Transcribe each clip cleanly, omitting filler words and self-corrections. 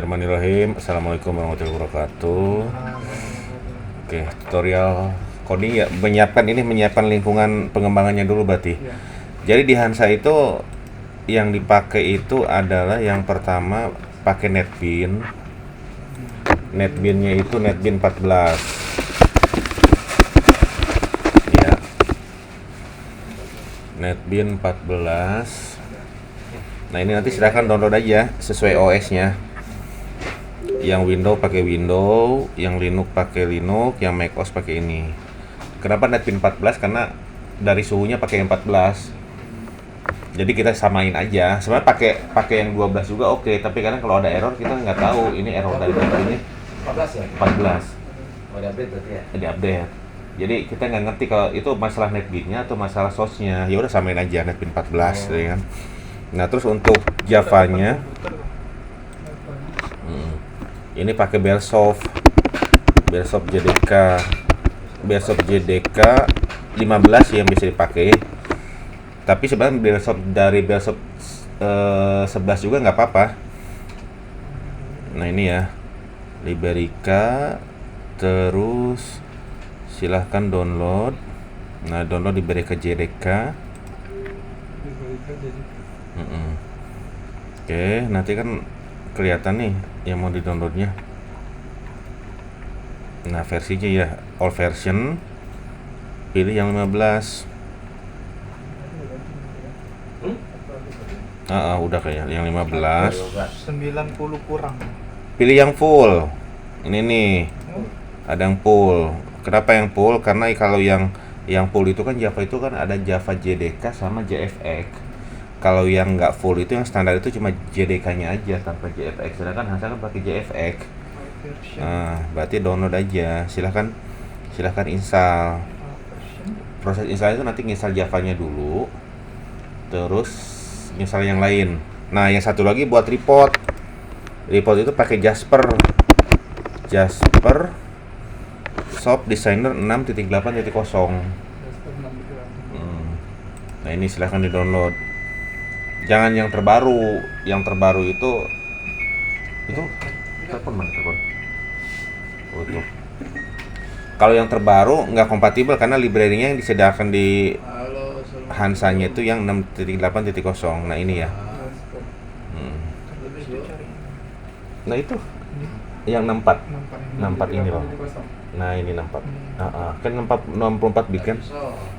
Bismillahirrahmanirrahim. Assalamualaikum warahmatullahi wabarakatuh. Oke, tutorial coding ya, menyiapkan lingkungan pengembangannya dulu berarti. Ya. Jadi di Hansa itu yang dipakai itu adalah yang pertama pakai NetBeans. NetBeans-nya itu NetBeans 14. Ya. NetBeans 14. Nah, ini nanti silahkan download aja sesuai OS-nya. Yang Windows pakai Windows, yang Linux pakai Linux, yang macOS pakai ini. Kenapa NetBeans 14? Karena dari suhunya pakai yang 14. Jadi kita samain aja. Sebenarnya pakai yang 12 juga oke, tapi karena kalau ada error kita nggak tahu ini error dari berapa ini. 14 ya? 14. Oh, ada update berarti ya? Di update. Jadi kita nggak ngerti kalau itu masalah NetBeans-nya atau masalah source-nya. Ya udah samain aja NetBeans 14 ya kan. Nah, terus untuk Java-nya ini pakai Bearsoft JDK 15 yang bisa dipakai, tapi sebenarnya Bearsoft 11 juga nggak apa-apa. Nah, ini ya Liberica, terus silahkan download. Nah, download Liberica JDK. Oke, nanti kan kelihatan nih yang mau di-downloadnya. Nah, versinya ya all version. Pilih yang 15. Udah kayak yang 15. 90 kurang. Pilih yang full. Ini nih. Ada yang full. Kenapa yang full? Karena kalau yang full itu kan Java itu kan ada Java JDK sama JFX. Kalau yang nggak full itu yang standar itu cuma JDK-nya aja tanpa JFX. Sedangkan Hansa kan pakai JFX. Nah, berarti download aja. Silahkan install. Proses install itu nanti install Java-nya dulu, terus install yang lain. Nah, yang satu lagi buat report itu pakai Jasper Shop Designer 6.8.0. Nah, ini silahkan di-download. Jangan yang terbaru. Yang terbaru itu telepon mana telepon? Untuk kalau yang terbaru nggak kompatibel karena library-nya yang disediakan di Hansa-nya itu yang 6.8.0. Nah, ini ya. Nah, itu yang 64 ini loh. Nah, ini 64. Kan 64 bit kan.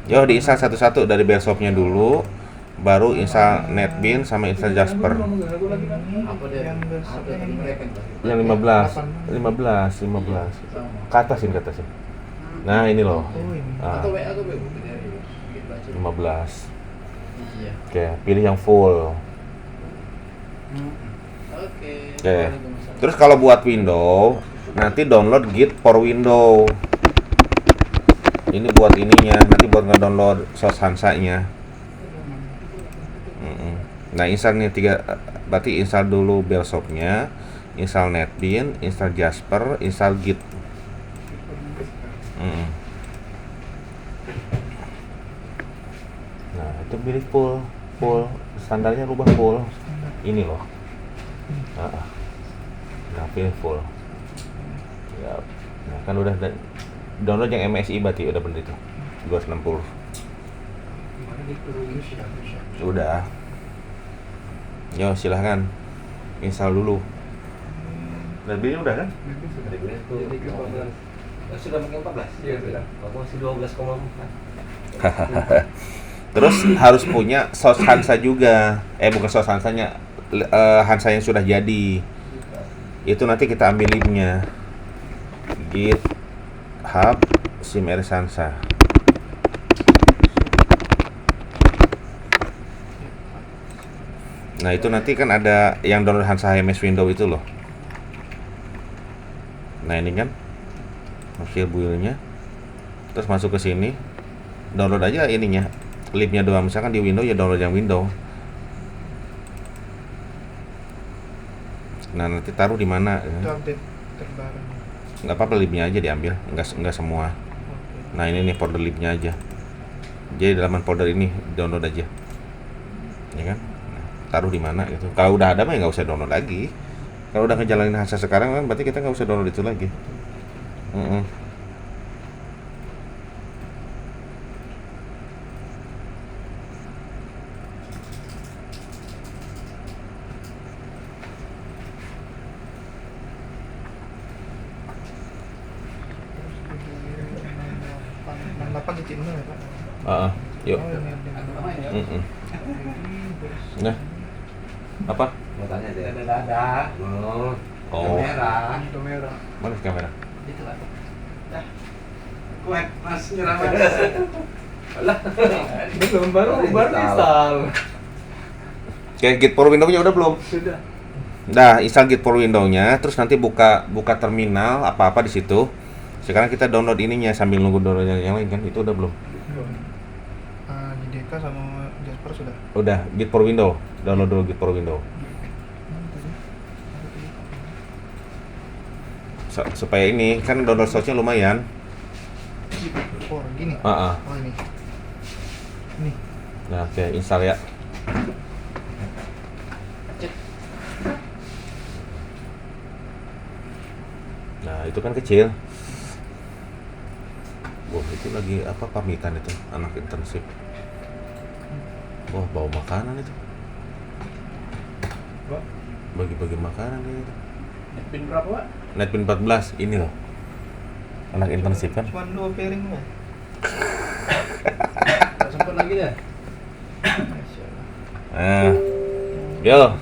Yo, diinstal satu-satu dari Bearsoft-nya dulu, baru install NetBeans sama install Jasper. Apa dia? Yang 15. Ke atasin. Nah, ini loh. Atau WA atau 15. Iya. Oke, pilih yang full. Oke. Oke. Terus kalau buat Windows, nanti download Git for Windows. Ini buat ininya, nanti buat nge-download source Hansa-nya. Nah, install nih berarti install dulu Bearsoft-nya, install NetBeans, install Jasper, install Git. Nah, itu pilih full standarnya rubah full. Ini loh. Nah, pilih full. Ya. Nah, kan udah download yang MSI berarti udah bener itu. 260. Udah. Yo, silahkan install dulu. NetBeans udah kan? Sudah pakai 14? Iya, sudah. Masih 12,4. Terus harus punya source Hansa juga. Bukan source Hansanya, Hansa yang sudah jadi. Itu nanti kita ambil linknya. GitHub SimRS Hansa. Nah, itu nanti kan ada yang download Hansa HMS Windows itu loh. Nah, ini kan hasil build-nya. Terus masuk ke sini. Download aja ininya. Libnya doang. Misalkan di Windows ya download yang Windows. Nah, nanti taruh di mana? Itu update terbaru. Nggak apa-apa, libnya aja diambil. Nggak semua. Nah, ini nih folder libnya aja. Jadi dalam folder ini download aja. Ya kan? Taruh di mana gitu. Kalau udah ada mah nggak usah download lagi. Kalau udah ngejalanin Hansa sekarang kan berarti kita nggak usah download itu lagi. Mm-mm. Delapan titik nol ya Pak. Yuk. Oh, ini. Mm-mm. Nah, apa? Mau tanya aja. Ada. Oh. Merah. Itu merah. Mana kamera? Itu lah. Dah. Kuat Mas nyerah Mas. Alah. Belum baru install. Oke, Git for Windows-nya udah belum? Sudah. Nah, install Git for Windows-nya, terus nanti buka terminal apa-apa di situ. Sekarang kita download ininya sambil nunggu download yang lain kan? Itu udah belum? JDK sama Jasper sudah. Udah, Git for Windows. Download dulu Git for Windows. Supaya ini kan download source-nya lumayan. Oh, gini. Ah. Oh, ini. Ini. Nah, oke, install ya. Nah, itu kan kecil. Wah, itu lagi apa pamitan itu anak internship. Wah, bawa makanan itu. Pak, Bagi-bagi makanan itu. pin berapa, Pak? Netpin 14 ini loh. Anak internship kan. Cuma 2 piring, Pak. Tak sempat lagi dah. Masyaallah. Nah, yo,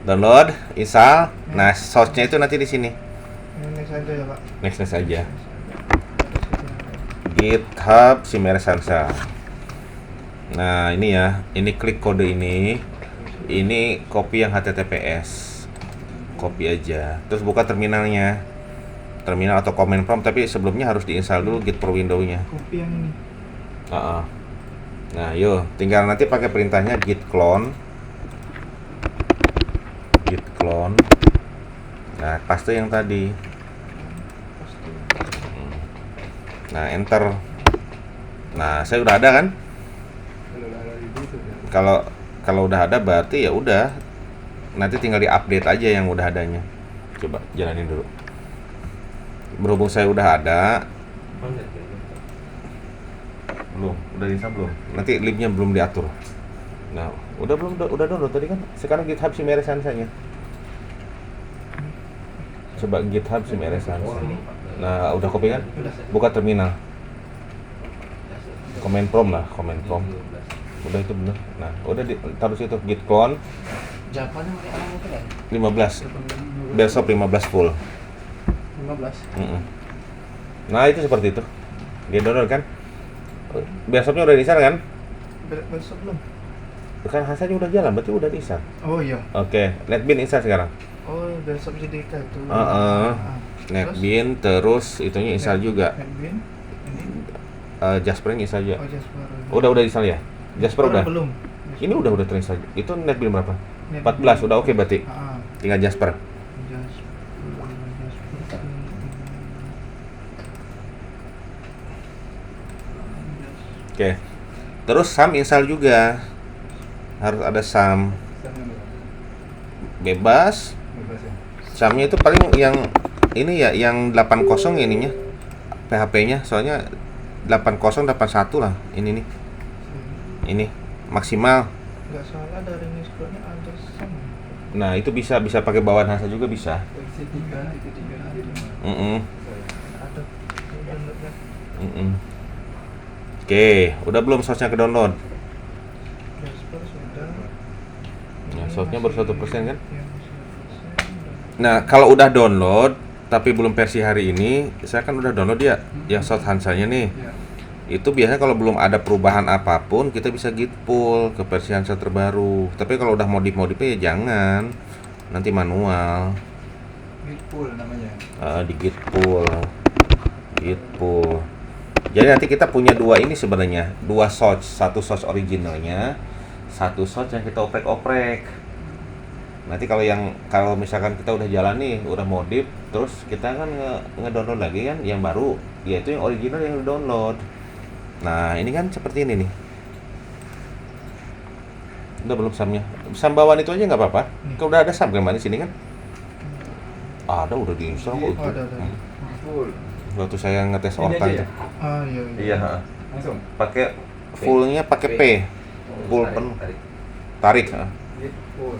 download, install. Nah, source-nya itu nanti di sini. Ini saja ya, Pak. Next aja. GitHub Chimera Sansa. Nah, ini ya, ini klik kode ini. Ini copy yang HTTPS. Copy aja. Terus buka terminalnya. Terminal atau command prompt, tapi sebelumnya harus diinstal dulu Git for Windows-nya. Kopi yang ini. Nah, yuk, tinggal nanti pakai perintahnya git clone. Git clone. Nah, paste yang tadi. Pasti. Nah, enter. Nah, saya udah ada kan? Kalau udah ada berarti ya udah. Nanti tinggal di-update aja yang udah adanya. Coba jalanin dulu. Berhubung saya udah ada, belum, udah install belum? Nanti linknya belum diatur. Nah, udah belum? Udah download tadi kan? Sekarang GitHub Chimera Sansa-nya. Coba GitHub Chimera Sansa. Nah, udah copy kan? Buka terminal. Command prompt lah, command prompt. Udah itu bener. Nah, udah taruh situ git clone Jawabannya pakai alam itu kan? 15. Besok 15 full. 15. Nah, itu seperti itu. Dia download kan? Besoknya udah di-install kan? Besok belum? Kan hasilnya udah jalan, berarti udah di-install. Oh iya. Oke, netbin install sekarang. Oh, besok JDK itu. Netbin terus itunya install juga. Netbin. Ini. Jasper install juga. Oh, Jasper. Udah install ya? Jasper udah. Belum. Ini udah terinstall. Itu netbin berapa? Netbin. 14 udah oke berarti. Ah. Tinggal Jasper. Jasper. Oke. Terus SAM install juga. Harus ada SAM. Bebas. SAM-nya itu paling yang ini ya, yang 80 ininya. PHP-nya soalnya 8081 lah ini nih. Ini maksimal. Nggak salah dari Niscronya ada SAM. Nah, itu bisa pakai bawaan Hansa juga bisa. Versi 3.3 ada. Ada. Downloadnya. Oke, udah belum source-nya ke download? Jasper sudah. Nah, source-nya baru 1% kan? Yang 1%. Nah, kalau udah download tapi belum versi hari ini, saya kan udah download ya yang source Hansa-nya nih. Ya. Itu biasanya kalau belum ada perubahan apapun, kita bisa git pull ke versi Hansa terbaru. Tapi kalau udah modif-modifnya ya jangan. Nanti manual. Git pull namanya. Di git pull. Git pull. Jadi nanti kita punya dua ini sebenarnya, dua source, satu source originalnya, satu source yang kita oprek-oprek. Nanti kalau misalkan kita udah jalan nih, udah modif, terus kita kan ngedownload lagi kan yang baru, yaitu yang original yang download. Nah, ini kan seperti ini nih. Udah belum SAM-nya? SAM bawaan itu aja nggak apa-apa. Kalau udah ada SAM kan di sini kan? Ada udah diinstal kok itu. Oh, ada. Hmm. Full. Waktu saya ngetes Ini Ortan aja ya? tuh. Ah, iya. Iya, ha. Langsung. Pakai fullnya pakai P. Full Tarik, penuh. tarik. Tarik, ha. Git full.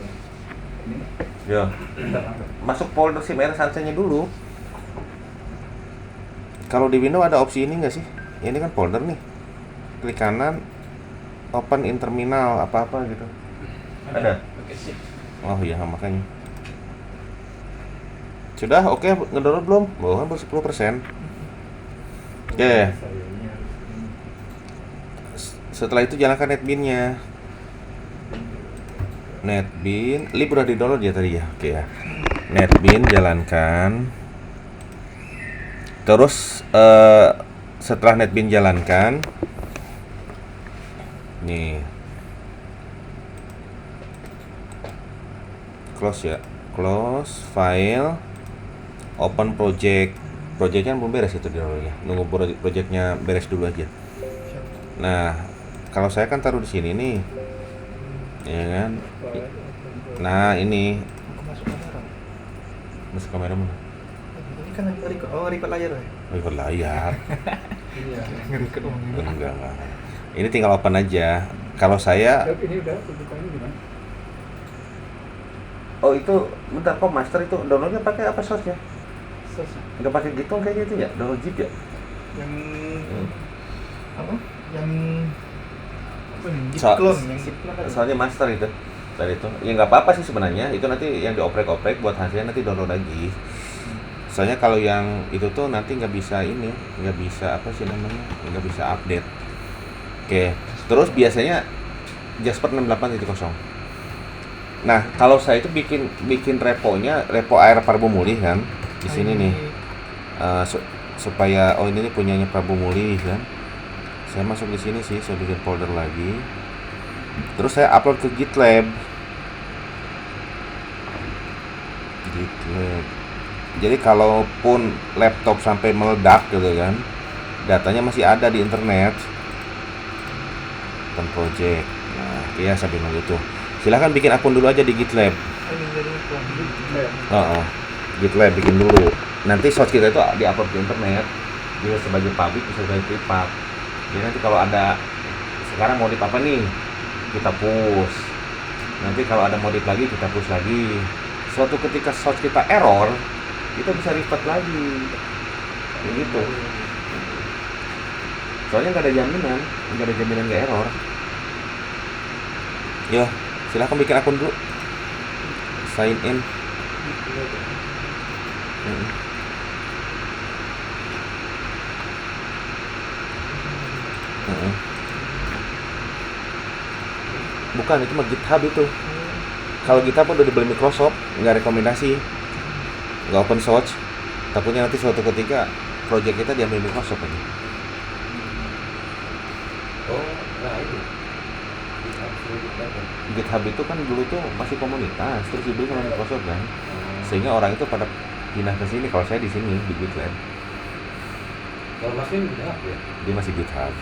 Ini Ya. bentar langsung. Masuk folder SIM Sansa-nya dulu. Kalau di Windows ada opsi ini nggak sih? Ini kan folder nih. Klik kanan, open in terminal apa-apa gitu. Ada? Oke, sip. Oh iya, makanya. Sudah, oke, ngedownload belum? Belum, baru 10%. Oke. Saya ini harus ini. Setelah itu jalankan netbean-nya. Netbean, lib udah di-download ya tadi ya? Oke ya. Netbean jalankan. Terus setelah netbean jalankan, nih, close ya, close file, open project. Projectnya belum beres itu downloadnya. Nunggu projectnya beres dulu aja. Siap. Nah, kalau saya kan taruh di sini nih, ya kan? Nah ini Aku masuk kamera. masuk kamera mana? Ini kan record. Oh, record layar ya? Record layar. Iya. Nge-record oh, Enggak. Ini tinggal open aja. Kalau saya, Ini udah tunjukannya gimana? oh itu, bentar kok master itu downloadnya pakai apa source-nya? Selesai. Nggak pakai gitu kayaknya itu ya, download zip ya? Yang Hmm. apa? Yang apa nih? Git So- clone, yang git clone tadi. Soalnya master itu tadi itu, ya nggak apa-apa sih sebenarnya. Itu nanti yang dioprek-oprek buat hasilnya nanti download lagi. Soalnya kalau yang itu tuh nanti nggak bisa ini, nggak bisa apa sih namanya, nggak bisa update. Oke, terus biasanya Jasper 68.0. Nah, kalau saya itu bikin reponya, repo air Prabu Mulih kan, di sini nih. Supaya oh ini nih punyanya Prabu Mulih kan. Saya masuk di sini sih, saya bikin folder lagi. Terus saya upload ke GitLab. Jadi kalaupun laptop sampai meledak gitu kan, datanya masih ada di internet. Open project. Nah, iya sambil nunggu tuh. Silahkan bikin akun dulu aja di GitLab. Ini jadi clone. GitLab bikin dulu. Nanti source kita itu diupload ke internet. Bisa sebagai public, bisa sebagai private. Jadi nanti kalau ada sekarang modif apa nih, kita push. Nanti kalau ada modif lagi, kita push lagi. Suatu ketika source kita error, kita bisa revert lagi. Kayak gitu. Soalnya nggak ada jaminan nggak error. Yo, silahkan bikin akun dulu. Sign in. Bukan, itu mah GitHub itu. Kalau GitHub udah dibeli Microsoft, nggak rekomendasi, nggak open source. Takutnya nanti suatu ketika project kita diambil Microsoft aja. Oh, nah itu. GitHub itu kan dulu tuh masih komunitas, terus dibeli sama Microsoft kan, sehingga orang itu pada pindah ke sini. Kalau saya di sini di GitLab, Kalau Mas Win udah apa ya? dia masih GitHub.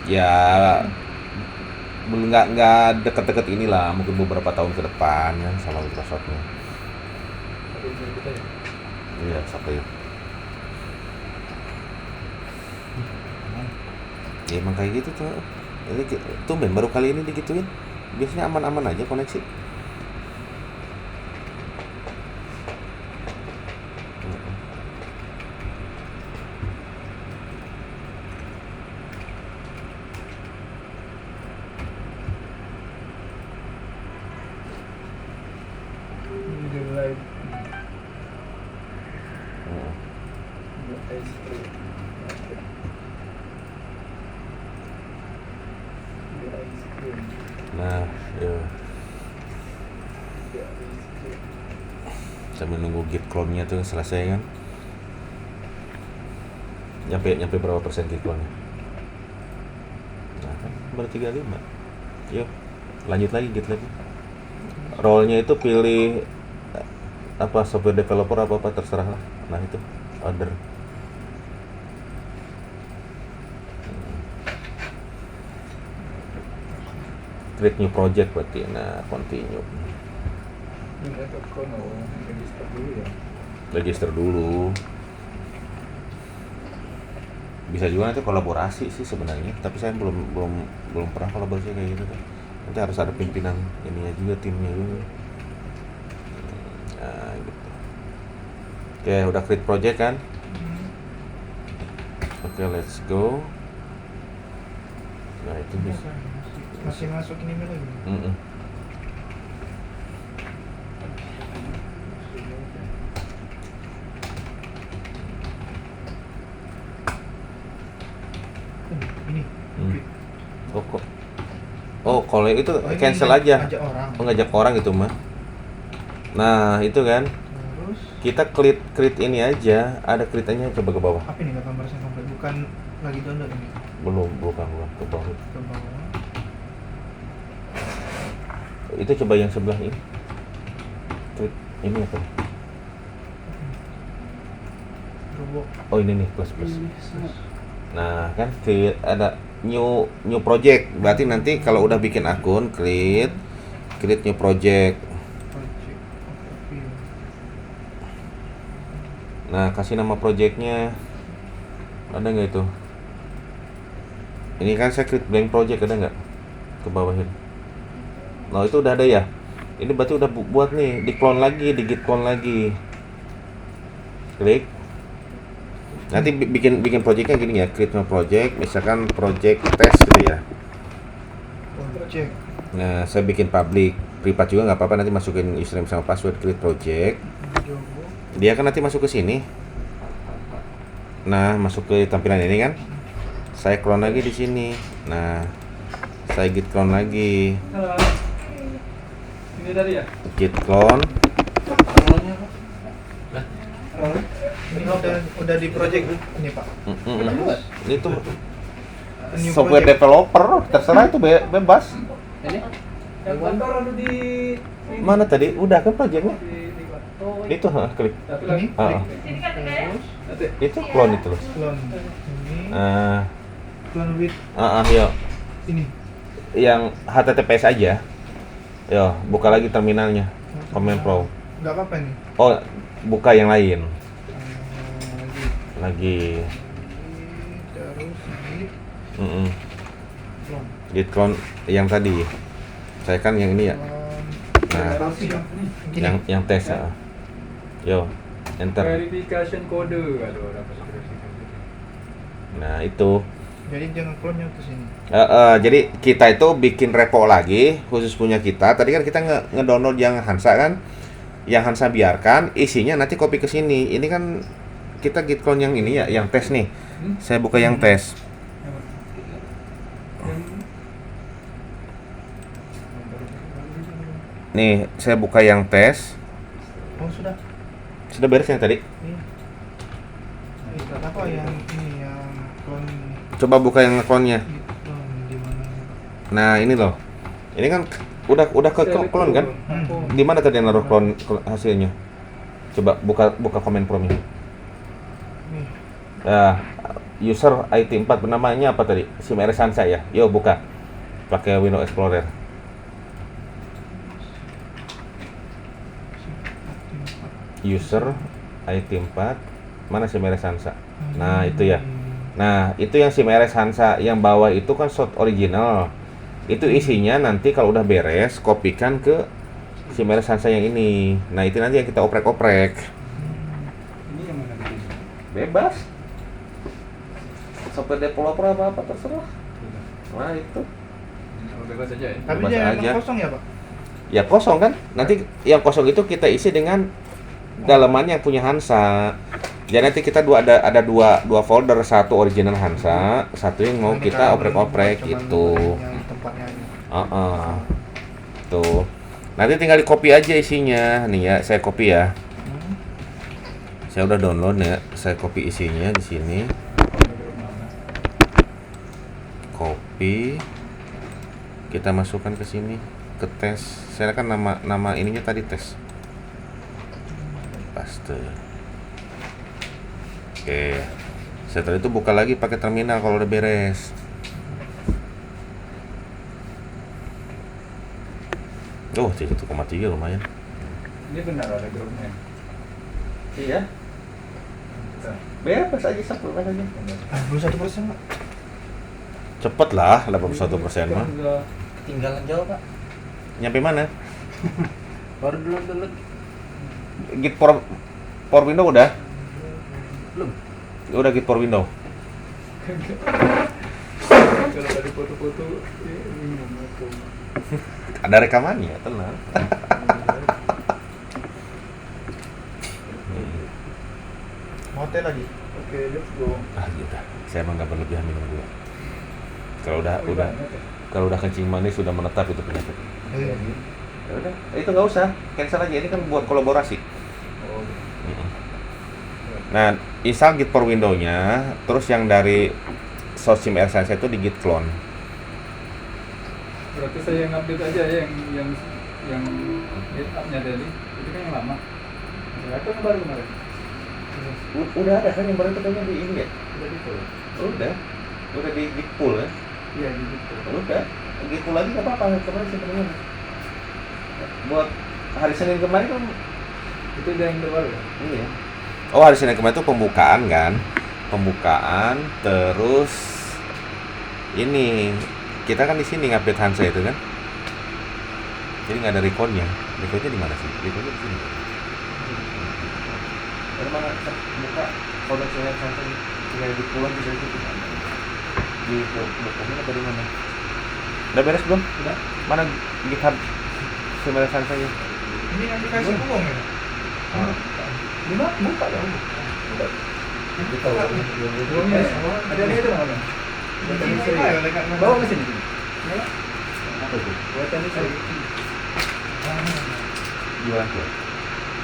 Ya belum nggak deket-deket inilah, mungkin beberapa tahun ke depan kan sama Microsoftnya. Tapi itu kita ya. Iya, sampai ya emang kayak gitu tuh. Ini tumben baru kali ini digituin. Biasanya aman-aman aja koneksi. Video live. Nah, ya. Sambil nunggu git clone-nya tuh selesai kan. Nyampe berapa persen git clone-nya? Nah, kan baru 35. Yuk, lanjut lagi GitLab. Role-nya itu pilih apa, software developer apa terserah lah. Nah, itu order. create new project berarti. Nah, continue. Ini atau kono register dulu ya. Register dulu. Bisa juga nanti kolaborasi sih sebenarnya, tapi saya belum pernah kolaborasi kayak gitu tuh. Nanti harus ada pimpinan ininya juga, timnya juga. Nah, gitu. Oke, udah create project kan? Oke, let's go. Nah, itu bisa. Masih masuk ini lagi. Ini. Oh, kok. Oh, kalau itu ini cancel aja. Ngajak orang. Ngajak orang itu mah. Nah, itu kan. Terus Kita create ini aja. Ada create-nya, coba ke bawah. apa ini 18% komplit? Bukan lagi download ini. Bukan ke bawah. Ke bawah. Itu coba yang sebelah ini. Create ini apa? Robok. Oh, ini nih plus. Nah, kan create ada new project. Berarti nanti kalau udah bikin akun, create new project. Project. Overview. Nah, kasih nama projectnya. Ada nggak itu? Ini kan saya create blank project, ada nggak? Ke bawahin. Nah, itu udah ada ya. Ini berarti udah buat nih, di clone lagi, di git clone lagi. Klik. Nanti bikin projectnya gini ya, create new project, misalkan project test gitu ya. Project. Nah, saya bikin public, private juga nggak apa-apa, nanti masukin username sama password create project. Jogo. Dia kan nanti masuk ke sini. Nah, masuk ke tampilan ini kan. Saya clone lagi di sini. Nah, saya git clone lagi. Halo. Ini tadi ya? Git clone. Namanya apa? Halo. Ini udah di project ini Pak. Ini tuh New software project. developer, terserah itu bebas. Ini? Yang kantor ada di Mana tadi? Udah kan projectnya? Oh, Itu, klik. tapi Ini. lagi. Terus Nanti. Itu clone itu loh. clone. Ini clone with Yo. ini. Yang HTTPS aja. Yo, buka lagi terminalnya. Command Pro. Enggak apa-apa nih. Oh, buka yang lain. Lagi. Lagi. Terus git clone. Git clone yang tadi. Saya kan yang ini ya. Nah, Gini. yang tes. Yo, enter. Verification kode. Aduh, dapat verifikasi. Nah, itu. Jadi jangan clone-nya ke sini. Jadi kita itu bikin repo lagi khusus punya kita. Tadi kan kita ngedownload yang Hansa kan, yang Hansa biarkan, isinya nanti copy ke sini. Ini kan kita git clone yang ini ya, yang tes nih. Saya buka yang tes. Nih, saya buka yang tes. Oh sudah. Sudah beres yang tadi. Iya. Ini apa yang ini yang clone Coba buka yang clone-nya. git clone di mana? Nah, ini loh. Ini kan udah ke clone kan? Di mana tadi yang naruh clone hasilnya? Coba buka komen Chrome-nya. Nih. Nah, user IT4 namanya apa tadi? Simeres Hansa ya. Yo buka. Pakai Windows Explorer. User IT4 mana Simeres Hansa? Nah, itu ya. Nah, itu yang Simeres Hansa, yang bawah itu kan shot original. Itu isinya nanti kalau udah beres, kopikan ke Simeres Hansa yang ini. Nah, itu nanti yang kita oprek-oprek. Ini yang mana tadi? Bebas. Software developer apa terserah. Nah, itu. Oh, bebas aja ya. Tapi Bebas jangan aja. kosong ya Pak? Ya kosong kan? Nanti yang kosong itu kita isi dengan dalaman yang punya Hansa. Jadi nanti kita ada dua folder, satu original Hansa, satu yang mau Ini kita kalau oprek-oprek cuman gitu. yang tempatnya aja. Tuh. Nanti tinggal di copy aja isinya. Nih ya, saya copy ya. Saya udah download ya. Saya copy isinya di sini. Copy. Kita masukkan ke sini, ke tes. Saya kan nama ininya tadi tes. Paste. Oke. Setelah itu buka lagi pakai terminal kalau udah beres. Oh, 1,3 lumayan. Ini benar ada grupnya. Iya. Bebas aja satu aja. 81% Pak. Cepet lah, 81% mah. Ketinggalan jauh Pak. Nyampe mana? Baru dulu. Git for window udah? Belum. Udah git for window. Kalau tadi foto-foto ini foto. Ada rekamannya, tenang. Mau teh lagi? Oke, let's go. Ah, gitu. Saya emang nggak berlebihan minum gula. Kalau udah kencing manis sudah menetap itu penyakit. Iya. Ya udah, itu nggak usah. Cancel aja, ini kan buat kolaborasi. Oh. Nah, install Git for Windows-nya, terus yang dari Sosim Essence itu di Git clone. Berarti saya ngupdate aja yang GitHub-nya tadi. Itu kan yang lama. Atau yang baru kemarin? Udah ada kan yang baru itu kayaknya di ini ya? Udah gitu. Udah di Git pull ya? Iya, gitu. Udah, Git pull lagi nggak apa-apa, kemarin simpennya. Buat hari Senin kemarin kan. Itu udah yang terbaru ya? Iya. Oh, hari Senin kemarin itu pembukaan kan? Pembukaan terus ini kita kan di sini ngupdate Hansa itu kan? Jadi nggak ada recordnya. Recordnya di mana sih? Recordnya di sini. Dari mana? Buka folder saya Hansa ini. Tinggal dipulang di situ. Di dokumen apa di mana? Udah beres belum? Udah. Mana GitHub Sembilan Hansa-nya? Ini aplikasi uang ya? Di mana? Buka ya. Kita Uangnya ada itu mana? Ini file dekat mana? Bawa ke sini. apa itu? Buatan itu. Jualan kue.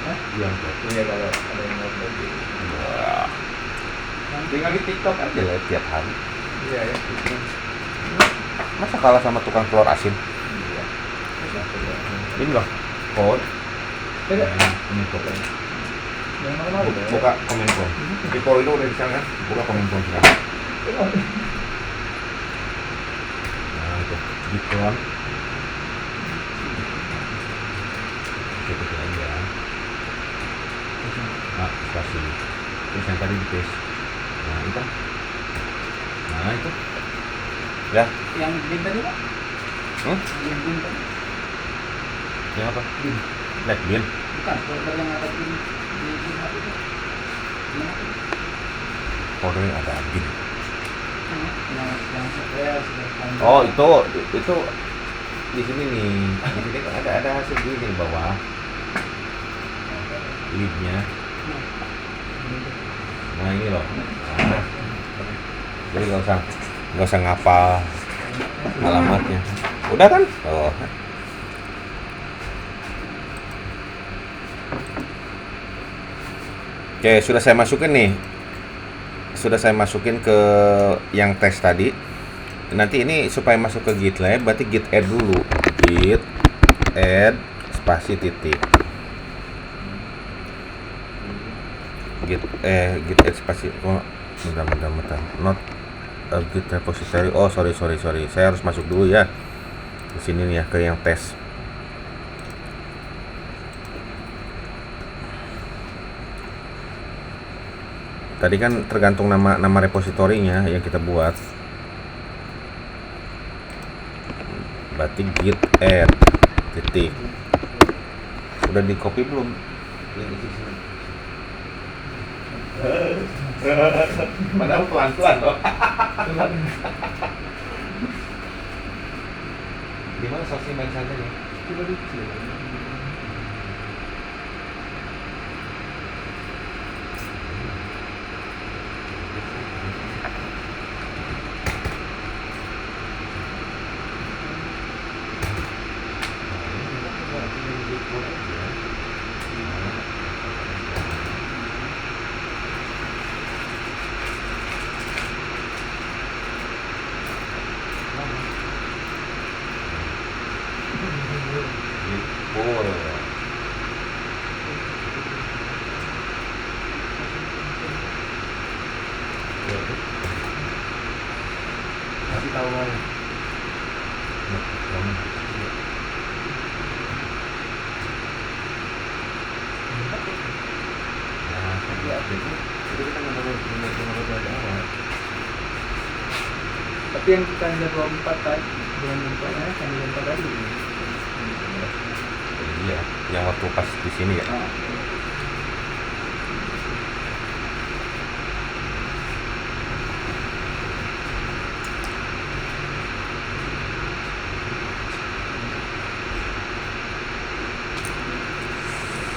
Hah? Jualan kue. Iya kalau ada yang mau beli. Wah. Tinggal di TikTok aja lah tiap hari. Iya ya. Masa kalah sama tukang telur asin? Iya. Ini loh, code. Beda. Ini code. Yang mana ada? Buka komen form. Di Pol itu udah bisa kan? Buka komen form sekarang. Nah itu, Bitcoin. Kita aja. Nah, spasi. Terus yang tadi di paste. Nah itu. Nah itu. Ya. Yang bin tadi Pak? Yang bin tadi? Yang apa? Bin. Net bin. Bukan, kalau yang ada bin di GitHub itu. Yang apa? Folder ada bin. Yang saya sudah panggil. Oh itu di sini nih. Di sini kan ada hasil gini di bawah. Leadnya. Nah ini loh. Nah. Jadi nggak usah ngapal alamatnya. Udah kan? Oh. Oke, sudah saya masukin nih. Sudah saya masukin ke yang tes tadi. Nanti ini supaya masuk ke GitLab, berarti git add dulu. Git add spasi titik. Git add spasi. Oh, bentar. Not a git repository. Oh, sorry. Saya harus masuk dulu ya. Di sini nih ya ke yang tes. Tadi kan tergantung nama repositorinya yang kita buat. Berarti git add titik. Sudah di copy belum? Padahal pelan-pelan loh. Di mana source main saja nih? Coba di Full. Itu kita nggak perlu belajar awal. Tapi yang kita ada 24 tadi, 24 ya, yang 24 tadi. Iya, yang waktu pas di sini ya. Ah,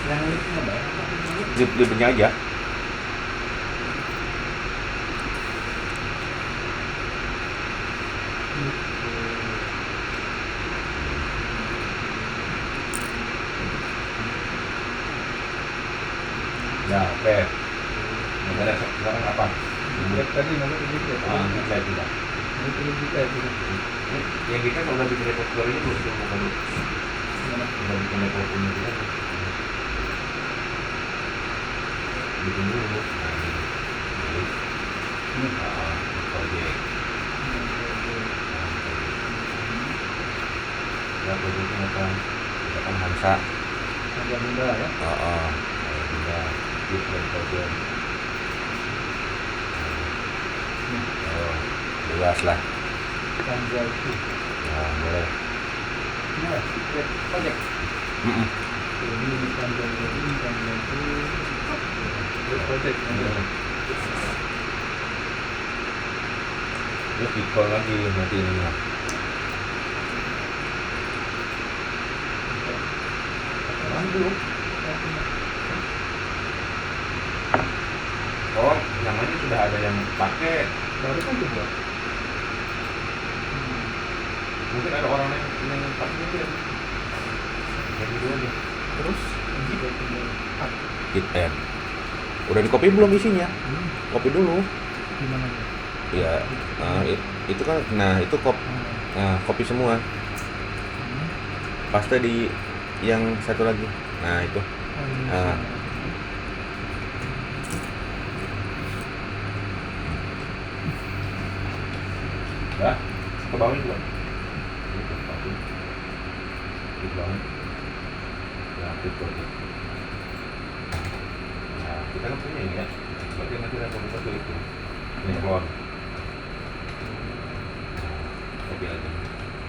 yang itu ada. Lipnya aja. Ya, oke. Ada sekarang apa? Tadi nomor 7 Saya tidak. Yang kita kalau udah bikin repertoire belum bukan dulu. Udah bikin repertoire juga. Bikin dulu. Project. Ya, projectnya apa? Misalkan Hansa. Agak mudah ya. Bunda. Different project. Luas lah. Tanggal itu. Nah, boleh. Nah, project. Ini tanggal ini tanggal itu. Project. Terus di-call lagi nanti ini lah. Dulu. Oh, namanya sudah ada yang pakai. Baru kan juga. Mungkin ada orang yang pakai mungkin. Jadi dulu aja. Terus ini Hit end. Udah di copy belum isinya? Copy dulu. gimana ya? Iya. Itu kan, nah itu copy semua. Paste di yang satu lagi. Nah itu. Dah, ke bawah juga. Ke bawah. Ya, itu. Nah, kita kan punya ini ya. Berarti nanti ada satu itu. Ini clone. Copy aja.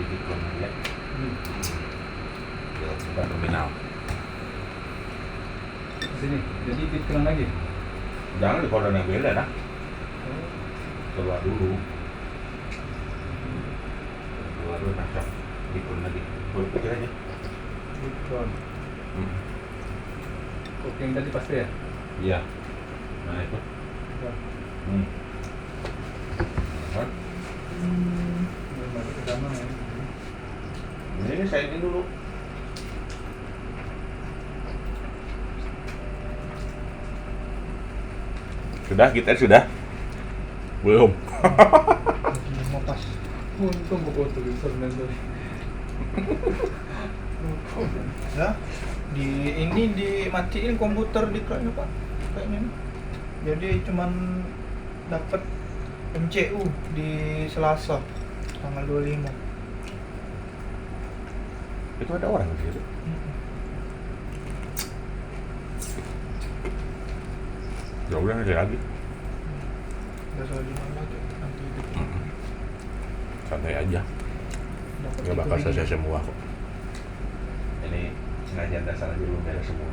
Jadi clone ya. Kita terminal. Sini. Jadi ditekan lagi. Jangan di folder yang beda dah. Keluar dulu. Keluar dulu masuk. Dikon lagi. Boleh pikir aja. Ditekan. Oke, yang tadi pasti ya. Iya. Nah itu. Kan? Baru pertama ya. Ini saya ini dulu. Sudah, kita sudah. Belum. Mau pas Untung buku tulisan nanti. ya di ini dimatiin komputer di kelasnya Pak kayaknya. Jadi cuman dapat MCU di Selasa tanggal 25. Itu ada orang di situ. Ya udah nanti lagi. Udah soal 5 lagi nanti itu. Santai aja. Dapat Nggak bakal itu selesai lagi. semua kok. Ini sengaja dasar aja belum beres semua.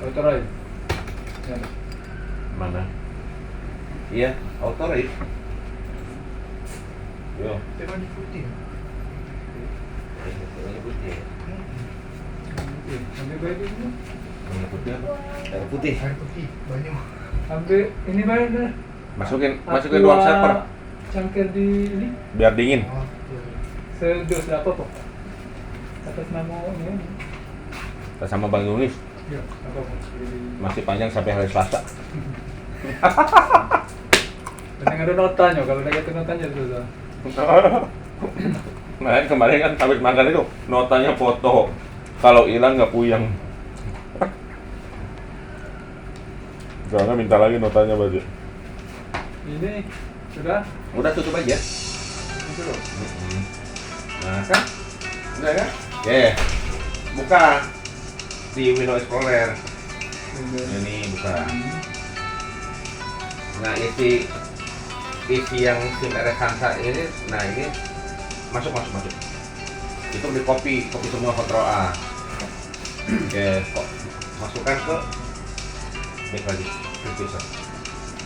Autorite. Ya. Mana? Iya, autorate. Yo. Coba diikuti. Ini putih. Ambil baik itu. Ini putih apa? Air putih. Air putih banyak. Ambil ini baik dah. Masukin ruang server Cangkir di ini. biar dingin. Oh, iya. Sedos apa kok? Atas nama ini. Kita sama Bang Yunis Ya, apa kok? masih panjang sampai hari Selasa. Dan ada notanya, kalau udah gitu notanya susah. Nah, kemarin kan habis makan itu notanya foto. Kalau hilang nggak puyeng. Jangan minta lagi notanya baju. Ini sudah. Udah tutup aja. Itu loh. Nah kan, udah kan? Ya, buka di Windows Explorer. Ini buka. Nah isi yang SIM RS Hansa ini, nah ini masuk. Itu di copy semua Ctrl A. Oke, kok masukkan ke back lagi, user.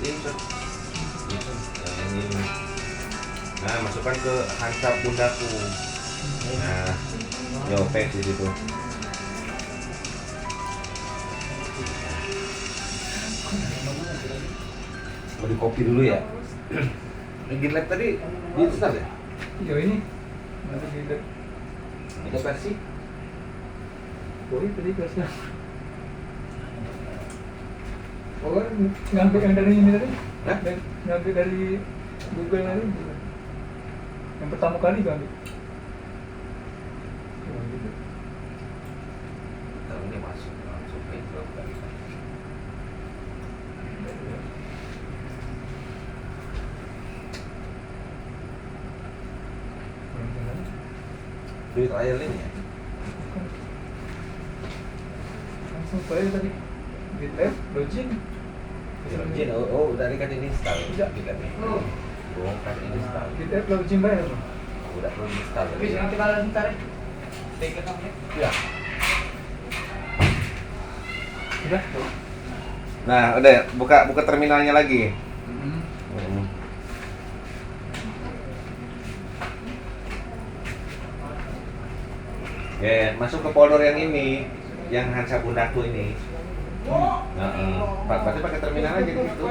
Ini. Nah masukkan ke Hansa Bundaku. Nah, yo paste di situ. Mau di copy dulu ya. GitLab tadi di install ya? Iya ini masuk di Ada versi? Boleh tadi kelasnya. Oh, ngambil yang dari ini tadi? Hah? Ngambil dari Google tadi? Yang pertama kali ngambil. Oh, gitu. Kalau ini masuk langsung ke itu kali. Duit trial ini ya? Langsung play tadi. GitLab, login. Login, udah dikasih install. Iya. GitLab-nya. Oh. Belum kasih install. GitLab login bayar. Udah belum install. Bisa nanti malah ntar ya. Take account-nya. Ya. Udah, tuh. Nah, udah buka terminalnya lagi. Ya, masuk ke folder yang ini, yang Hansa Bundaku ini. Berarti pakai terminal aja gitu.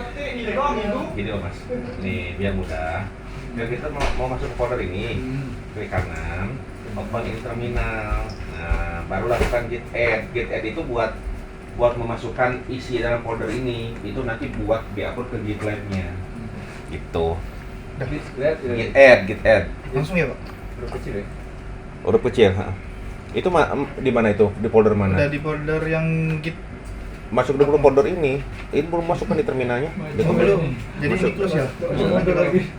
Gini loh mas, nih biar mudah. Biar kita mau masuk ke folder ini, klik kanan, open in terminal. Nah, baru lakukan git add. Git add itu buat memasukkan isi dalam folder ini. Itu nanti buat diupload ke GitLab-nya. Gitu. Git add. Langsung ya Pak? Udah kecil ya? Huruf kecil. Itu di mana itu? Di folder mana? Udah di folder yang Git. Masuk dulu folder ini. Ini belum masuk kan di terminalnya. Di Oh, terminal. belum. Jadi ini close ya? Masuk lagi.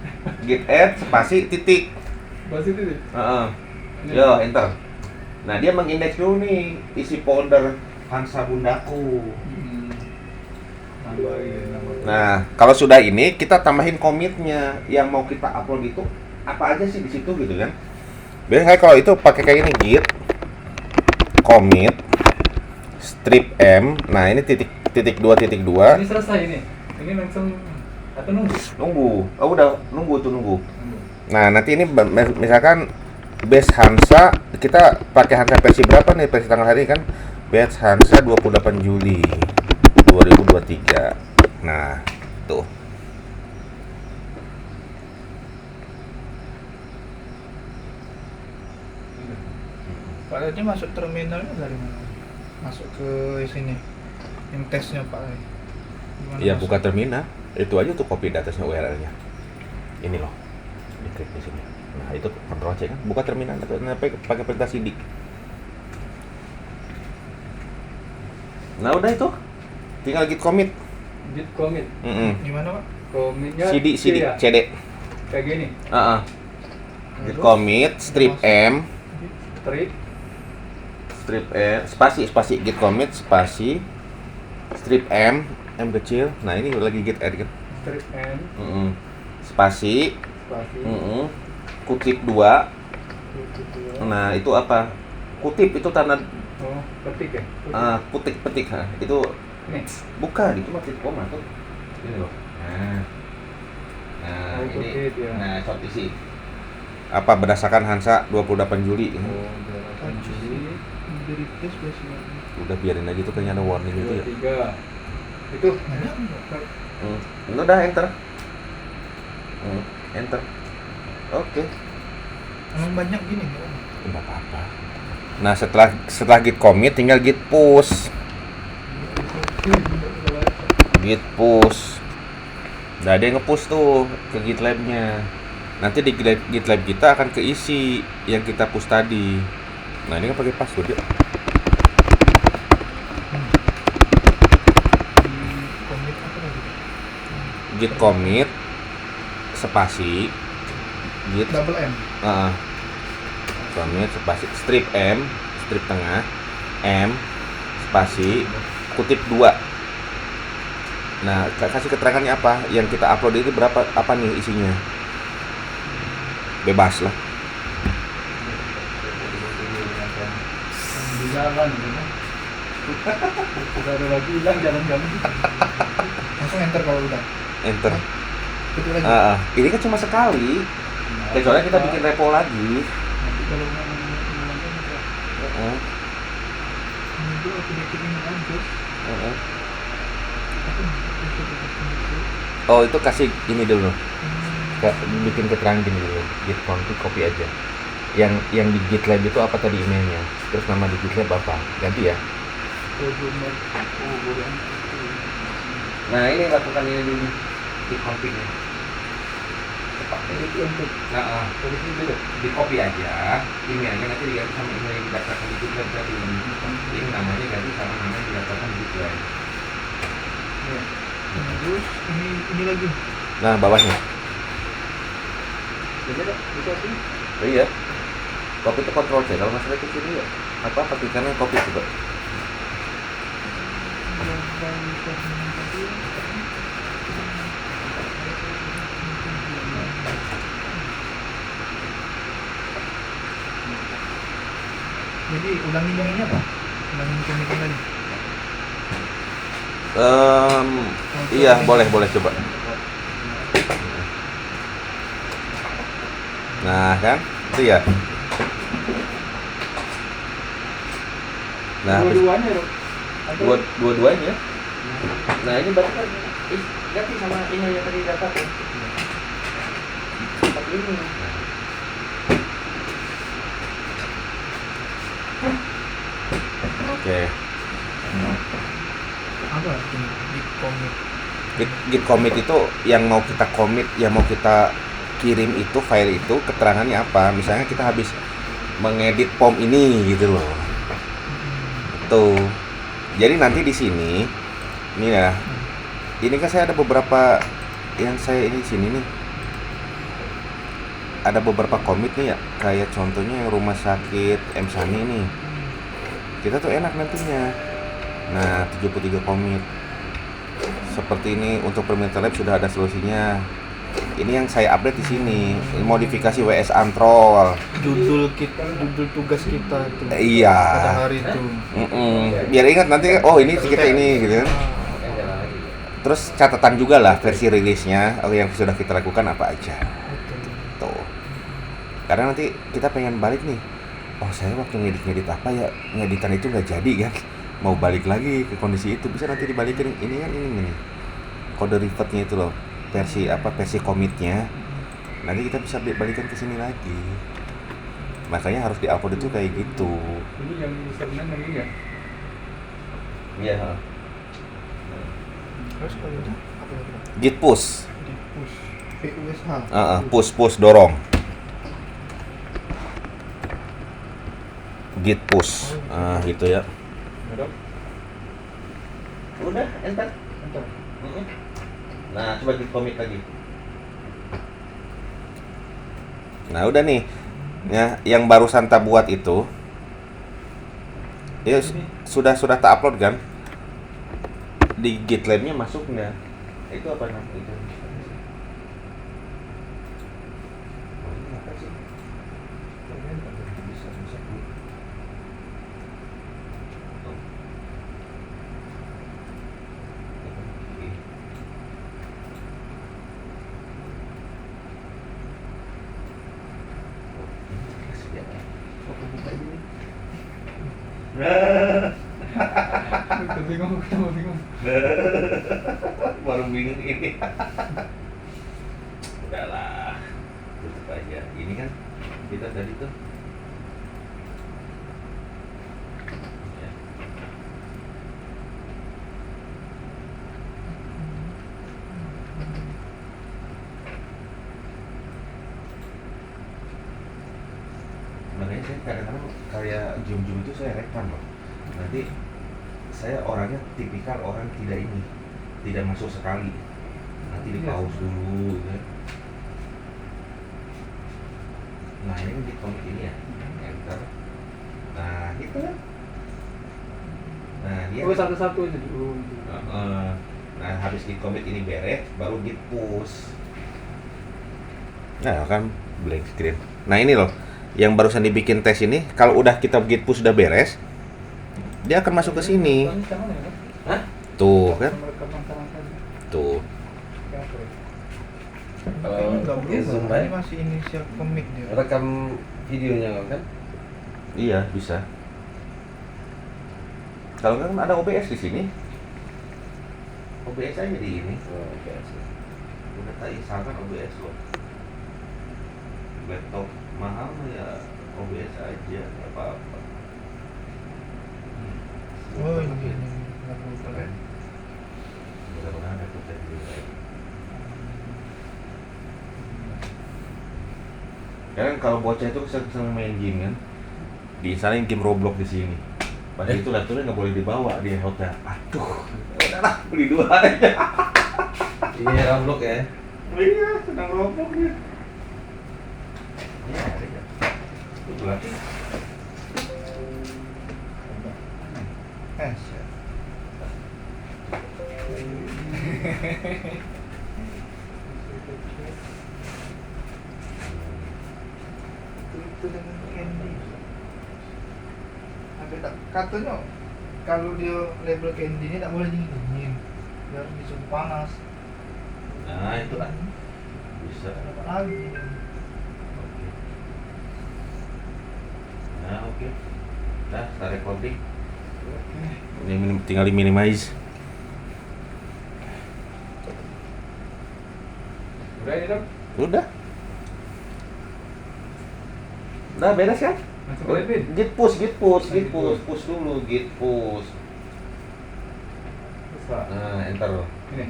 Git add spasi titik. Masih itu. Heeh. Yo, enter. Nah, dia mengindeks dulu nih isi folder Hansa Bundaku. Nah, kalau sudah ini kita tambahin komitnya yang mau kita upload itu apa aja sih di situ gitu kan? Biasanya kalau itu pakai kayak ini git commit strip m. Nah, ini titik 2.2. Ini selesai ini. Ini langsung atau nunggu? Nunggu. Oh, udah nunggu. Nah, nanti ini misalkan base Hansa, kita pakai Hansa versi berapa nih versi tanggal hari kan? Base Hansa 28 Juli 2023. Nah, tuh. Pak tadi masuk terminalnya dari mana? Masuk ke sini. Yang tesnya Pak. Gimana Iya, masuk? buka terminal. Itu aja tuh copy datasnya URL-nya. Ini loh. Diklik di sini. Nah, itu Ctrl C kan. Buka terminal pakai perintah CD. Nah, udah itu. Tinggal git commit. Git commit. Gimana Pak? Commitnya CD, ya? CD. Kayak gini. Git commit strip m, strip m, spasi git commit spasi strip m kecil. Nah, ini lagi git add kan. Strip M. Spasi. Kutip 2. Nah, itu apa? Kutip itu tanda Oh, ketik ya? petik. Itu Ini. bukan, itu mah titik koma tuh. Ini loh. Nah, Oh, ini. kutip, ya. Nah, short isi. Apa berdasarkan Hansa 28 Juli. Oh, 8 Juli. Di replace biasanya. Udah biarin aja tuh kayaknya ada warning gitu ya. 23. Itu. Ini udah enter. Enter. Oke. Emang banyak gini ya? Enggak apa-apa. Nah, setelah git commit tinggal git push. Git push. Udah ada yang nge-push tuh ke GitLab-nya. Nanti di GitLab kita akan keisi yang kita push tadi. Nah, ini kan pakai password ya. Commit apa lagi? Git commit spasi git Double M. commit spasi strip m, strip tengah m spasi kutip 2. Nah, kasih keterangannya apa? Yang kita upload itu berapa, apa nih isinya? Bebas lah. Di jalan gitu kan. Udah ada lagi hilang jalan-jalan. Langsung enter kalau udah. Enter. Itu lagi. Ini kan cuma sekali. Kecuali kita bikin repo lagi. Nanti kalau ngomong-ngomong Heeh. Itu aku bikin aja. Heeh. Oh, itu kasih ini dulu. Bikin keterangan gini dulu. Git config copy aja. Yang di GitLab itu apa tadi emailnya? Terus nama di GitLab apa? Ganti ya. Nah, ini lakukan ini dulu. Git config-nya. Nah, tulisin dulu. Di copy aja. Emailnya nanti diganti sama email yang didaftarkan di GitLab tadi. Ini namanya ganti sama nama yang didaftarkan di GitLab. Terus ini lagi. Nah, bawahnya. Iya. Copy itu Ctrl C. Kalau masalah ke sini ya. Apa ketikkannya copy coba. Jadi ulangin yang ini apa? Ulangin komik lagi. Iya, boleh coba. Nah, kan? Itu ya. Nah, dua-duanya loh. dua-duanya. Nah, ini berarti kan ganti sama email yang tadi dapat ya. Seperti ini. Oke. Apa artinya di komik? Git commit itu yang mau kita commit, yang mau kita kirim itu file itu keterangannya apa? Misalnya kita habis mengedit form ini gitu loh. Tuh. Jadi nanti di sini ini ya. Ini kan saya ada beberapa yang saya ini di sini nih. Ada beberapa commit nih ya, kayak contohnya yang rumah sakit M Sani nih. Kita tuh enak nantinya. Nah, 73 commit. Seperti ini untuk permintaan lab sudah ada solusinya. Ini yang saya update di sini. Modifikasi WS Antrol. Judul tugas kita itu. Iya. Pada hari itu. Biar ingat nanti, oh ini kita ini gitu kan. Terus catatan juga lah versi rilisnya, yang sudah kita lakukan apa aja. Tuh. Karena nanti kita pengen balik nih. Oh, saya waktu ngedit apa ya, ngeditan itu nggak jadi kan. Mau balik lagi ke kondisi itu, bisa nanti dibalikin. Ini kan ini kode revertnya itu loh, versi commitnya. Nanti kita bisa balikan ke sini lagi. Makanya harus diupload itu kayak gitu. Ini yang usernya yang ini ya. Iya. Terus kalau itu apa lagi? Git push. Di push. Push dorong. Git push. Gitu ya. Udah, enter. Nah, coba git commit lagi. Nah, udah nih. Ya, yang barusan tak buat itu. Ya, sudah tak upload kan? Di GitLab-nya masuk nggak? Itu apa namanya? Itu. Oh, ini apa sih? Bisa. Kita bingung. Baru bingung ini. Udahlah, tutup aja. Ini kan kita tadi tuh. Ya. Makanya saya kadang-kadang kayak Zoom itu saya rekam loh. Nanti saya orangnya tipikal orang tidak masuk sekali, nanti di pause dulu gitu. Nah, ini di komik ini ya, enter. Nah, gitu kan. Nah, ya. Oh, satu-satu aja dulu. Nah, habis git commit ini beres, baru git push. Nah, kan blank screen. Nah, ini loh, yang barusan dibikin tes ini, kalau udah kita git push udah beres, dia akan masuk ke sini. Ini sama ya, kan? Hah? Tuh, kan? Sama rekaman sekarang tadi. Tuh. Kayak apa ya? Kalau Ini nggak ya, Zoom berubah, ini baik. masih initial commit dia. Rekam videonya kan? Iya, bisa. Kalau kan ada OBS di sini. OBS aja di ini. Oh, oke. Udah tak installkan OBS loh. Laptop mahal mah ya OBS aja, nggak apa-apa. Oh ini nggak berubah. Keren. Mudah-mudahan ada konten di lain. Kan kalau bocah itu seneng main game kan, diinstalin game Roblox di sini. Pas itu laptopnya nggak boleh dibawa di hotel. Aduh, udahlah beli 2 aja. Iya, Roblox ya. Iya, sedang Roblox ya. Iya, iya. Itu berarti. Siap. Itu dengan candy. Sampai tak katanya kalau dia label candy ini tak boleh dingin, biar disuruh panas. Nah, itu kan bisa. Apa lagi? Oke. Nah, oke. Nah, start recording. Ini tinggal di minimize. Udah ini dong. Udah. Udah beres kan? Masuk ke Levin. Git push dulu, git push. Terus Pak. Nah, enter. Ini.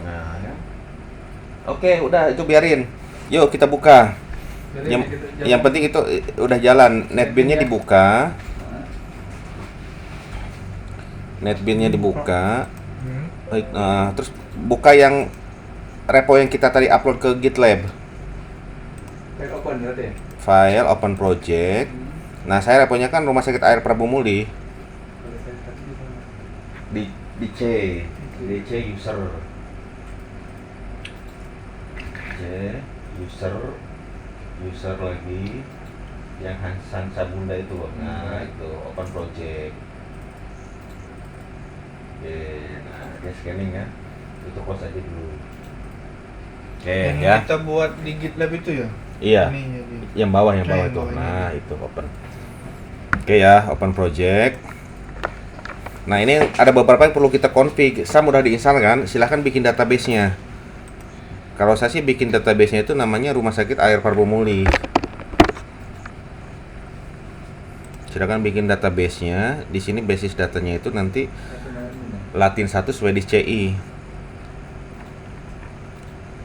Nah, ya. Oke, udah itu biarin. Yuk kita buka. Jadi Yang, kita jalan. yang penting itu udah jalan. Netbin-nya dibuka. Netbin-nya dibuka. Terus buka yang repo yang kita tadi upload ke GitLab. File open berarti ya? File open project. Nah, saya reponya kan Rumah Sakit Air Prabu Muli Kalau saya tadi di sana. di C user. C user lagi yang Hansa Bunda itu loh. Nah, itu open project. Oke, nah dia scanning ya. Itu close aja dulu. Oke, Yang ya. kita buat di GitLab itu ya? Iya. Ini jadi. Yang bawah Nah, itu. yang bawah Nah, ini. itu open. Oke ya, open project. Nah, ini ada beberapa yang perlu kita config. Sam udah diinstal kan? Silahkan bikin database-nya. Kalau saya sih bikin database-nya itu namanya Rumah Sakit Air Prabu Muli. Silahkan bikin database-nya. Di sini basis datanya itu nanti Latin 1 Swedish CI.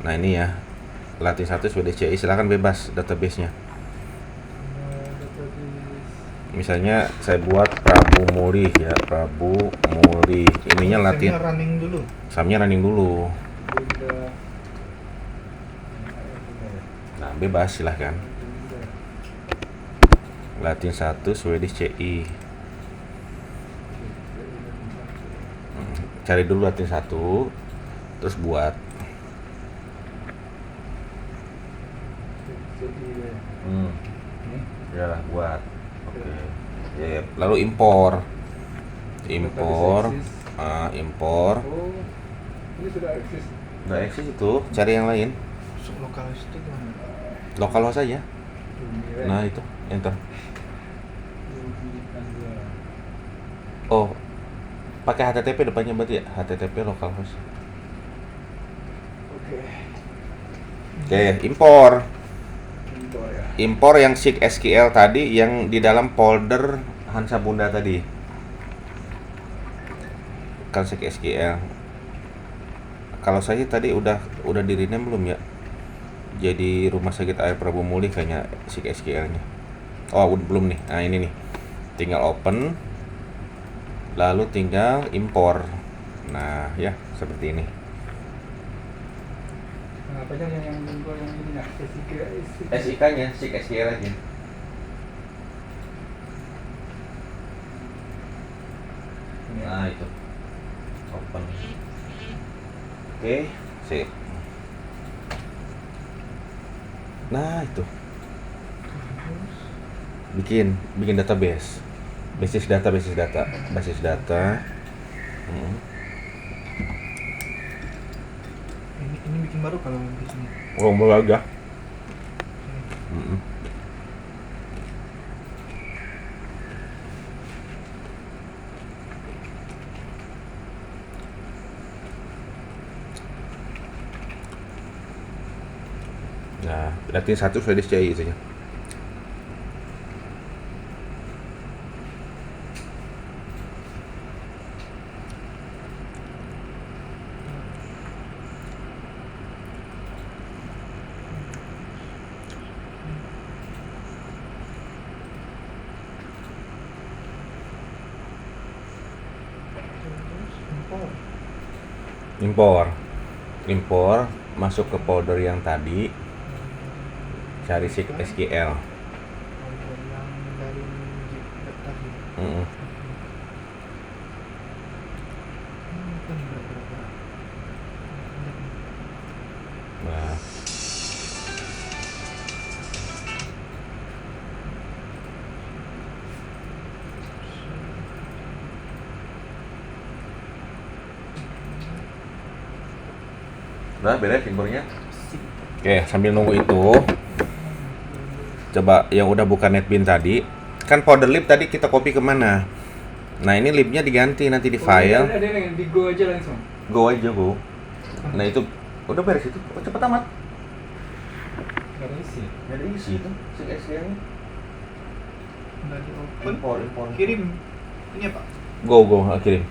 Nah, ini ya. Latin 1 Swedish CI, silahkan bebas database-nya. Misalnya saya buat Prabu Muli ya, Prabu Muli. Ininya Latin. Samnya running dulu. Samnya running dulu. Nah, bebas silahkan. Latin 1 Swedish CI. Cari dulu Latin 1, terus buat. Ya, buat. Oke. Ya, lalu impor. Impor. Impor. Oh, ini sudah eksis. Udah eksis itu, cari yang lain. Masuk lokalis itu gimana? Localhost aja. Nah, itu enter. Oh, pakai HTTP depannya berarti ya? HTTP localhost. Oke. Oke, impor. Impor ya. Impor yang SIG SQL tadi yang di dalam folder Hansa Bunda tadi. Kan SIG SQL. Kalau saya tadi udah di rename belum ya? Jadi Rumah Sakit Air Prabu Muli kayaknya SIG SQL-nya. Oh, belum nih. Nah, ini nih. Tinggal open. Lalu tinggal impor. Nah, ya seperti ini. Nah, apa aja yang ini nggak SIK-nya SIG SQL aja. Nah itu open. Oke, sip. Nah itu bikin database, basis data. Ini bikin baru kalau di sini. Ngobrol aja. Nah, berarti satu sudah discai itunya. Impor masuk ke folder yang tadi, cari SQL. Yang dari Zip tadi. Nah, udah beres impornya. Oke, sambil nunggu itu, coba yang udah buka NetBeans tadi, kan folder lib tadi kita copy kemana? Nah ini libnya diganti nanti di file. Ada yang di go aja langsung. Go aja go. Nah itu udah beres itu, cepet amat. Gak ada isi. Gak ada isi itu, SQL-nya. Dari open. Impor. Kirim. Ini apa? Go, kirim.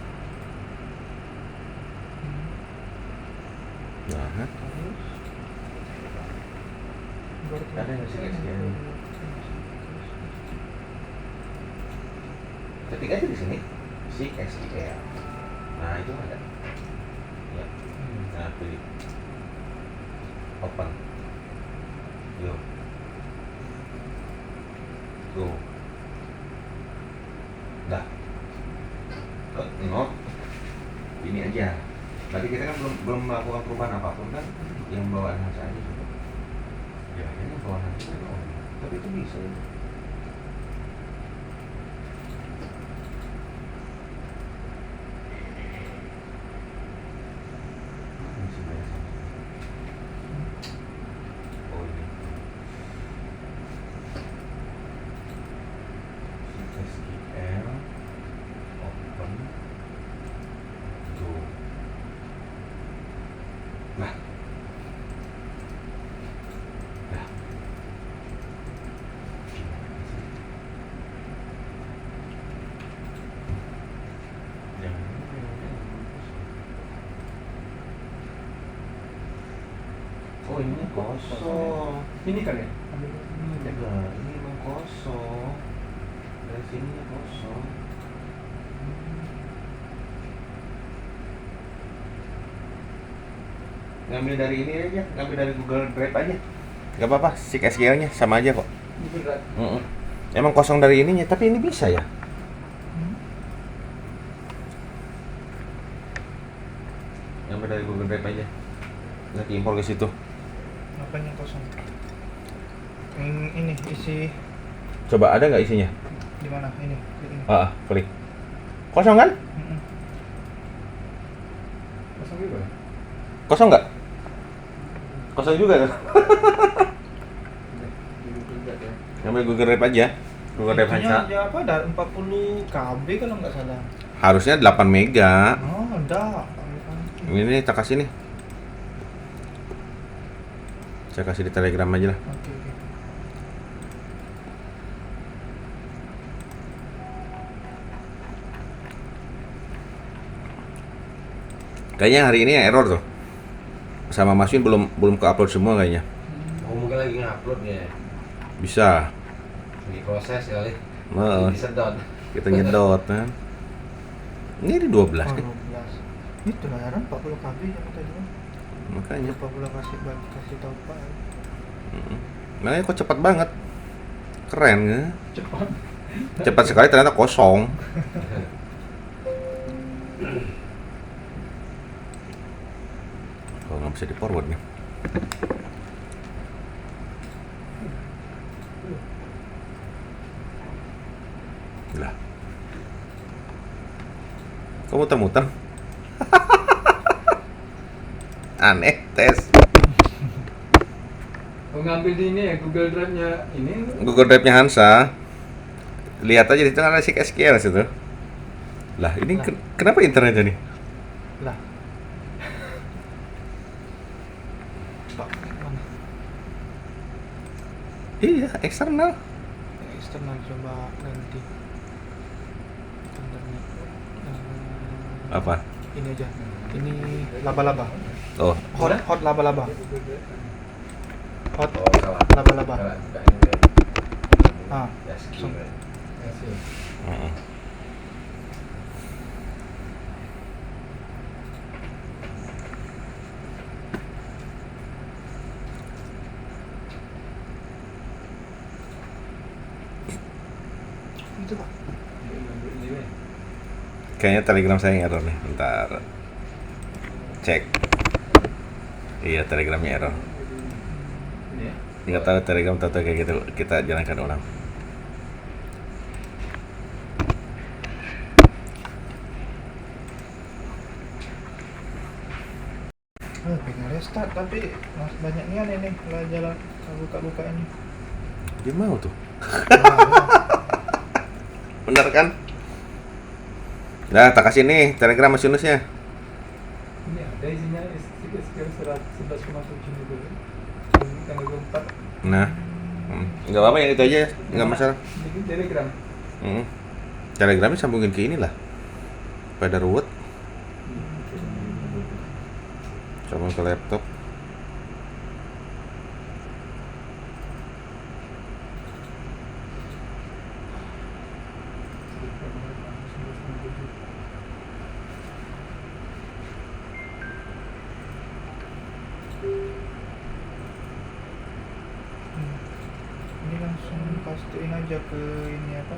Nah, ada yang SQL. Ketik aja di sini, SQL. Nah itu ada. Ya. Nah pilih. Open. Yuk. Go. Dah. No. Ini aja. Tadi kita kan belum melakukan perubahan apapun kan, yang bawaan saja. Ya, ini bawaan saja doang. Tapi itu bisa. Oh ini. SQL open go. Nah. Oh ini kosong. Ini kali ya? Enggak, ini emang kosong. Dari sini kosong. Ngambil dari ini aja, ngambil dari Google Drive aja. Gak apa-apa, SQL-nya sama aja kok. Berat. Emang kosong dari ininya, tapi ini bisa ya? Ngambil dari Google Drive aja. Nanti impor ke situ. Apanya kosong? Yang ini isi Coba ada nggak isinya? di mana? Ini. Klik. Kosong kan? Kosong juga. Kosong nggak? Kosong juga kan? Ngambil Google Drive aja. Google Drive Itunya hanya aja apa? Ada 40 KB kalau nggak salah. harusnya 8 mega. Oh, ada. Ini tak kasih nih. Saya kasih di Telegram aja lah. Oke. Kayaknya hari ini error tuh. Sama Mas Win belum ke-upload semua kayaknya. Oh, mungkin lagi ngupload ya. Bisa. Lagi proses kali. Nah, Disedot. kita nyedot kan. Ini di 12 kan. 12. Itu layaran 40 KB yang tadi. Makanya. Lupa pula kasih tahu Pak. Makanya kok cepat banget. Keren ya. Cepat. Cepat sekali ternyata kosong. bisa di forward nih. Lah. Kok muter-muter? Aneh, tes. Mau ngambil di ini ya Google Drive-nya ini. Google Drive-nya Hansa. Lihat aja di tengah ada SQL situ. Lah, ini Lah. kenapa internetnya nih? Lah. Pak, mana? Iya, eksternal. Eksternal coba nanti. Internet. Apa? Ini aja. Ini laba-laba. Oh, Hot laba-laba. Hot Oh, salah. laba-laba. Salah juga ini deh. Ah, Ya, ski, langsung. kan. Kasih. heeh. Itu Pak. Ini deh. Kayaknya Telegram saya yang error nih. Bentar. Cek. Iya, Telegramnya error. Ini ya. Nggak tahu Telegram tahu kayak gitu. Kita jalankan ulang. Pengen restart tapi masih banyak nih aneh nih kalau jalan buka-buka ini. Dia mau tuh. Nah, Bener kan? Nah, tak kasih nih Telegram Mas Yunusnya. Ini ada isinya sekitar 11,7 gitu. Ini tanggal 24. Nah, nggak apa-apa yang itu aja, nggak masalah. Bikin Telegram. Telegramnya sambungin ke inilah. Pada ruwet, sambung ke laptop. ini langsung pastiin aja ke ini apa?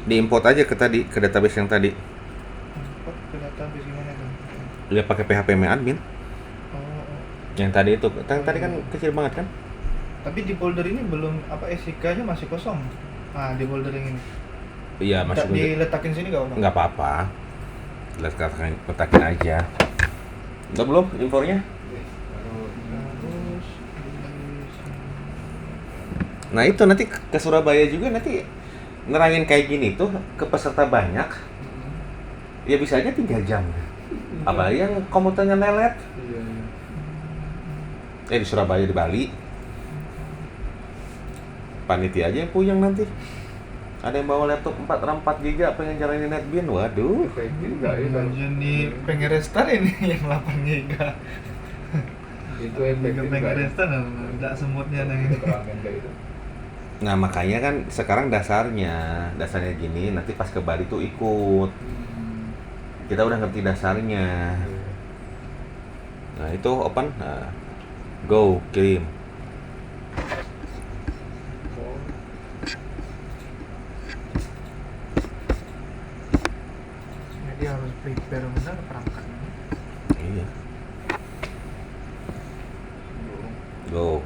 Diimport aja ke tadi, ke database yang tadi. Import ke database gimana tuh? Dia pakai PHP admin. Oh. Yang tadi itu, tadi kan kecil banget kan? Tapi di folder ini belum apa SIK-nya masih kosong. Nah, di folder yang ini. Iya, masuk aja. Diletakin sini enggak apa? Nggak apa-apa. Letakin aja. Udah belum infonya? Terus Nah itu nanti ke Surabaya juga nanti nerangin kayak gini tuh ke peserta banyak. Ya bisa aja 3 jam. Apa yang komputernya lelet? Iya, iya. Di Surabaya, di Bali. Panitia aja yang puyeng nanti. Ada yang bawa laptop 4 RAM 4 GB pengen jalanin NetBeans. Waduh. Efektif juga ya kalau jadi pengen restart ini yang 8 GB. itu efektif pengen juga. restart enggak semutnya nah ini. Keterangan kayak itu. Nah makanya kan sekarang dasarnya gini, nanti pas ke Bali tuh ikut. Kita udah ngerti dasarnya. Nah itu open, nah, go kirim. Jadi harus prepare benar perangkatnya. Iya. Go.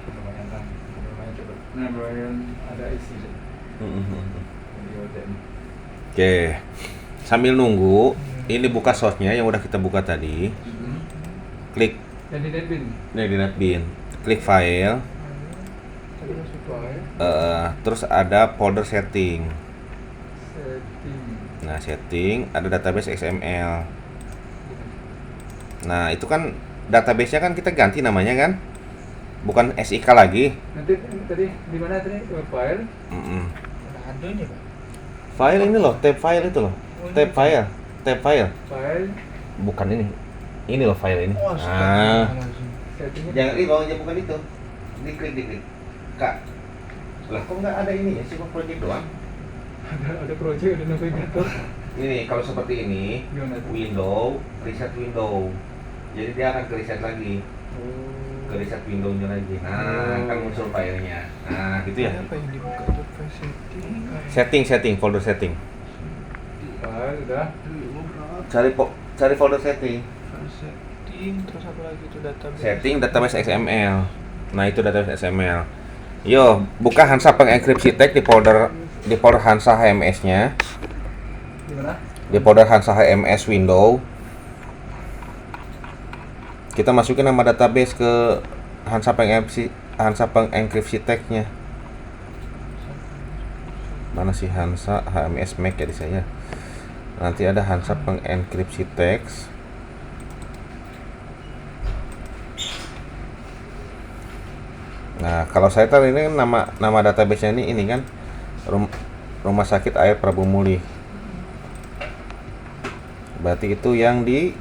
Lumayan kan, lumayan cepet. Nah, lumayan ada isi deh. Di hotel. Oke. Sambil nunggu, ini buka source-nya yang udah kita buka tadi. Klik Yang di NetBeans. ini di NetBeans. Klik file. Tadi masuk Terus ada folder setting. Setting. Nah, setting ada database XML. Nah, itu kan database-nya kan kita ganti namanya kan? Bukan SIK lagi. Nanti tadi di mana tadi file? ada ini Pak. File ini loh, tab file itu loh. Tab file. File Bukan ini. Ini loh file ini. Oh, Ah. settingnya. Jangan di bawahnya bukan itu. Diklik. Kak. Lah kok nggak ada ini ya? Cuma project doang. Ada project, ada navigator. Ini kalau seperti ini, Gimana tuh? window, reset window. Jadi dia akan ke reset lagi. Ke reset window-nya lagi. Nah, kan muncul filenya. Nah, gitu ya. Apa yang dibuka tuh setting? Setting, folder setting. File udah. Cari folder setting. setting, terus apa lagi itu database. Setting database XML. Nah, itu database XML. Yo, buka Hansa pengenkripsi tag di folder Hansa HMS-nya. Gimana? Di folder Hansa HMS window. Kita masukin nama database ke Hansa pengenkripsi tag-nya. Mana sih Hansa HMS Mac ya di saya. Nanti ada Hansa pengenkripsi text. Nah, kalau saya tahu ini kan nama database-nya ini kan Rumah Sakit Air Prabu Muli. Berarti itu yang di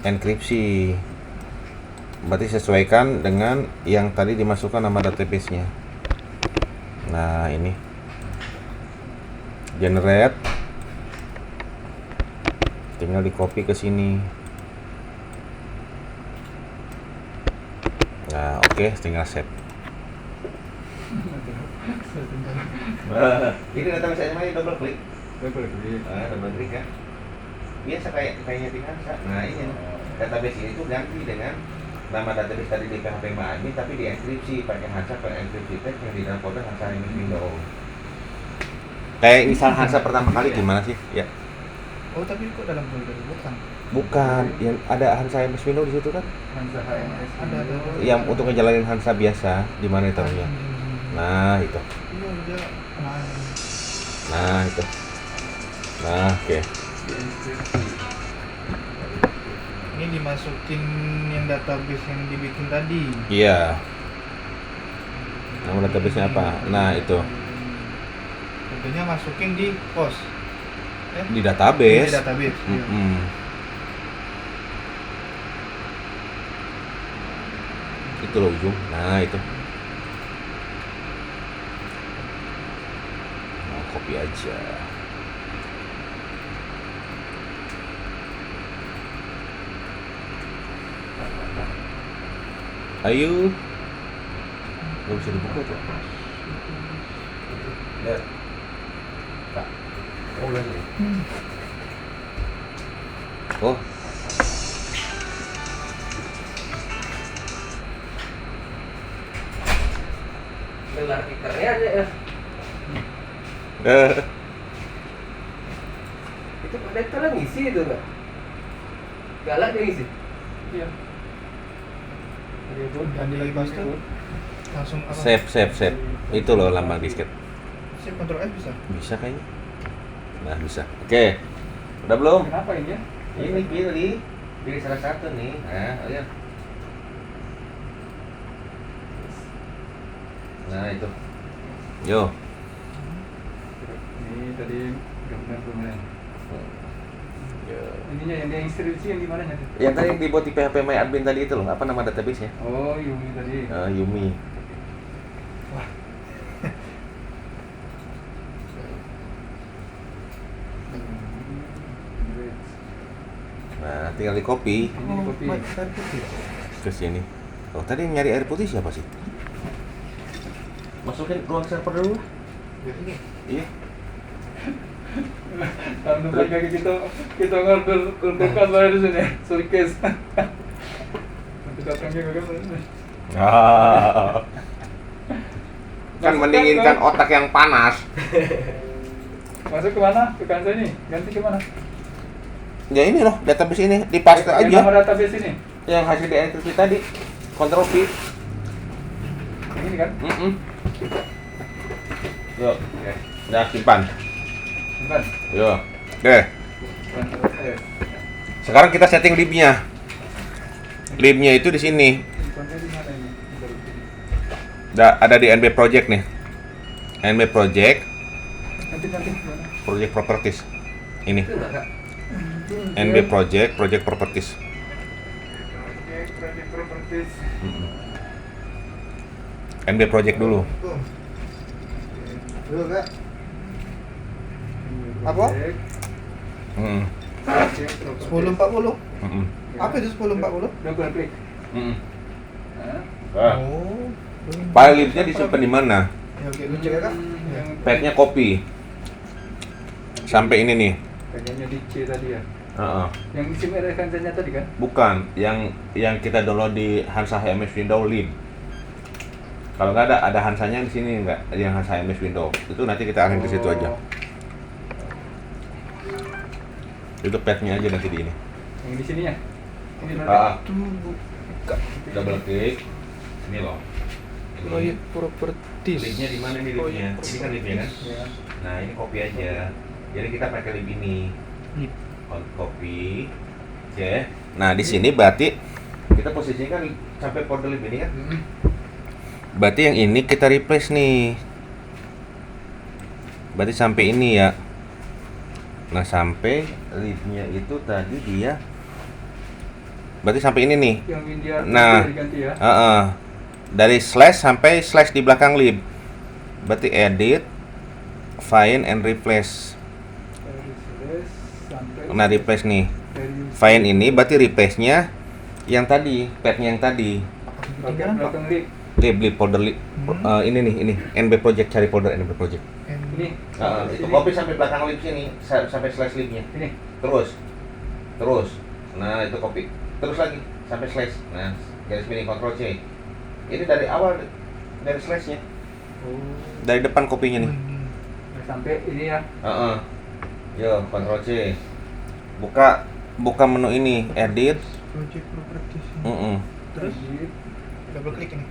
enkripsi. Berarti sesuaikan dengan yang tadi dimasukkan nama database-nya. Nah, ini generate, tinggal di copy ke sini. Nah, oke, tinggal save. Ini database ini double klik. Double klik Ya. Biasa kayaknya di Hansa. Nah, ini database ini tuh ganti dengan nama database tadi di PHP admin tapi dienkripsi pakai Hansa pengenkripsi tag yang di dalam folder Hansa ini window. Kayak misal Hansa pertama kali gimana sih? Ya. Oh, tapi kok dalam folder bukan? Bukan, yang ada Hansa MS Window di situ kan? Hansa HMS. Ada. Yang untuk ngejalanin Hansa biasa, di mana taruhnya? Nah, itu. Iya, udah. Nah, itu. Nah, oke. Ini dimasukin yang database yang dibikin tadi. Iya. Nama database-nya apa? Nah, itu. Tentunya masukin di pos. Di database. Di database. Iya. Itu loh ujung. Nah, itu. Nah, copy aja. Ayo. Gak bisa dibuka tuh. Ya. Pak. Oh, udah nih. Oh. Dengar kikernya aja ya. Itu pada itu lah ngisi itu enggak? Galak dia ngisi. Iya. Dan di paste langsung apa? Save. Itu loh lambang disket. Save Ctrl F bisa. Bisa kayaknya. Nah, bisa. Oke. Udah belum? Kenapa ini ya? Ini pilih salah satu nih. Nah, lihat. Nah, itu. Yo. Ini tadi gambar pemain. Yo. Ininya yang dia instruksi yang di mananya? Yang tadi yang dibuat di PHP My Admin tadi itu loh. Apa nama database-nya? Oh, Yumi tadi. Yumi. Nah, tinggal di copy Ini di copy. Air putih. ke sini. Oh, tadi yang nyari air putih siapa sih? Masukin ruang server dulu. Ini. Iya. Tahun depan kaki kita ngorder kulkas bayar di sini. Surkes. Nanti datangnya bagaimana? Kan mendinginkan otak yang panas. Masuk ke mana? Ke kantor ini. Ganti ke mana? Ya ini loh, database ini dipaste Yang aja. nama database ini. Yang hasil dienkripsi tadi. Ctrl V. Yang ini kan? Yuk, udah simpan. Bukan. Yuk. Oke. Sekarang kita setting libnya. Libnya itu di sini. Konten di mana ini? Ada di NB Project nih. NB Project, Nanti mana? Project Properties. Ini. Itu enggak, Kak? NB Project Properties. Project properties. NB Project dulu. Tuh. Dulu, Kak. Apa? Mm. 1040. Apa itu 1040? Double klik. Ah. Oh. File libnya disimpan di mana? Ya, oke, lu cek ya, Kak. Yang Path-nya copy. Sampai ini nih. kayaknya di C tadi ya. Heeh. Yang isi merek kancanya tadi kan? Bukan, yang kita download di Hansa HMS Windows lib. Kalau nggak ada Hansanya di sini nggak, yang Hansa HMS Windows. Itu nanti kita arahin ke situ aja. Oh, Itu padnya aja nanti di ini. yang di sini ya? Ini berarti. Itu buka. Double klik. Ini loh. Proyek properties. Libnya di mana nih libnya? Ini kan libnya kan? Ya. Nah ini copy aja. Jadi kita pakai lib ini. Lib. Copy. Oke. Nah di sini berarti kita posisikan sampai folder lib ini kan? Berarti yang ini kita replace nih. Berarti sampai ini ya. Nah sampai libnya itu tadi dia. Berarti sampai ini nih. Yang India Nah. diganti ya. Dari slash sampai slash di belakang lib. Berarti edit, find and replace. Dari slash sampai Nah replace nih. dari Find ini berarti replace-nya yang tadi, pad-nya yang tadi. bagian belakang lip. Lib folder lib. Ini nih, ini NB project, cari folder NB project. Ini. Itu Sini. copy sampai belakang lib sini, sampai slash libnya. Ini. Terus. Nah, itu copy. Terus lagi sampai slash. Nah, garis miring Ctrl C. Ini dari awal dari slash-nya. Oh. Dari depan kopinya nih. Nah, sampai ini ya. Yo, Ctrl C. Buka menu ini, edit. Project properties. Terus Edit. Double klik ini.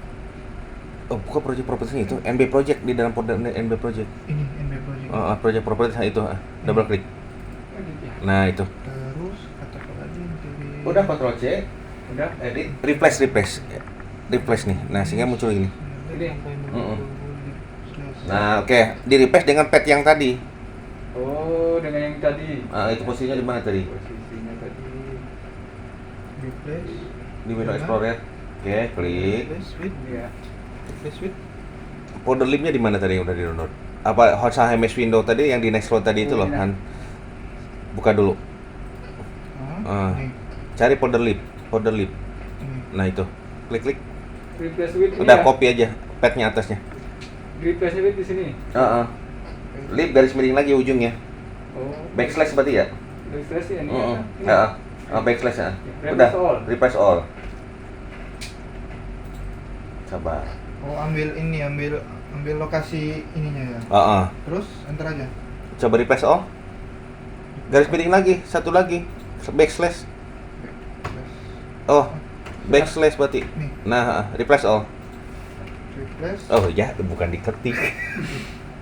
buka project property itu NB project di dalam folder NB project. Ini NB project. Project property itu double klik. Edit ya. Nah, itu. Terus kata apa lagi? Udah Ctrl C, Udah. edit, replace nih. Nah, sehingga muncul ini. Ini. Nah, oke, di replace dengan pad yang tadi. Oh, dengan yang tadi. Itu posisinya di mana tadi? Posisinya tadi. Replace. Di Windows Explorer. Oke, klik. Replace with. Iya. Replace with. Folder libnya di mana tadi yang udah di download? Apa Hansa HMS Windows tadi yang di Nextcloud tadi itu Oh, loh, iya. Han? Buka dulu. Nih. Cari folder lib. Ini. Nah, itu. Klik. Replace with ini Udah ya. copy aja padnya atasnya. Replace with di sini. Lib garis miring lagi ujungnya. Oh. Backslash berarti ya? Replace ya ini. Ya. Backslash ya. Replace Udah. all. Replace all. Sabar. Oh, ambil lokasi ininya ya. Terus enter aja. Coba replace all. Garis miring lagi, satu lagi. Backslash. Oh, backslash berarti. Nih. Nah, replace all. Replace. Oh ya, bukan diketik.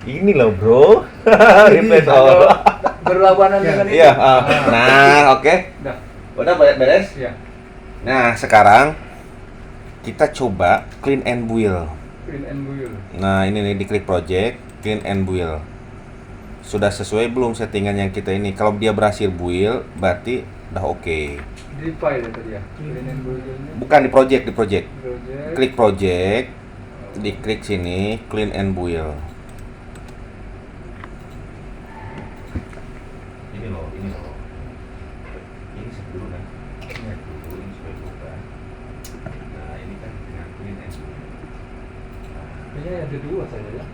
Ini loh, bro. Replace all. Kalau berlawanan Ya. dengan ini. Iya, nah, oke. Udah. Udah beres? Iya. Nah, sekarang kita coba clean and build. Print and build. Nah, ini nih diklik project, clean and build. Sudah sesuai belum settingan yang kita ini? Kalau dia berhasil build, berarti udah oke. Di file ya tadi ya. Print and build-nya. Bukan di project. Project. Klik project, diklik sini, clean and build. Ini loh. Ini sebelum kan. Ini supaya buka. Nah, ini kan dengan clean and build. Kayaknya ada dua saja ya.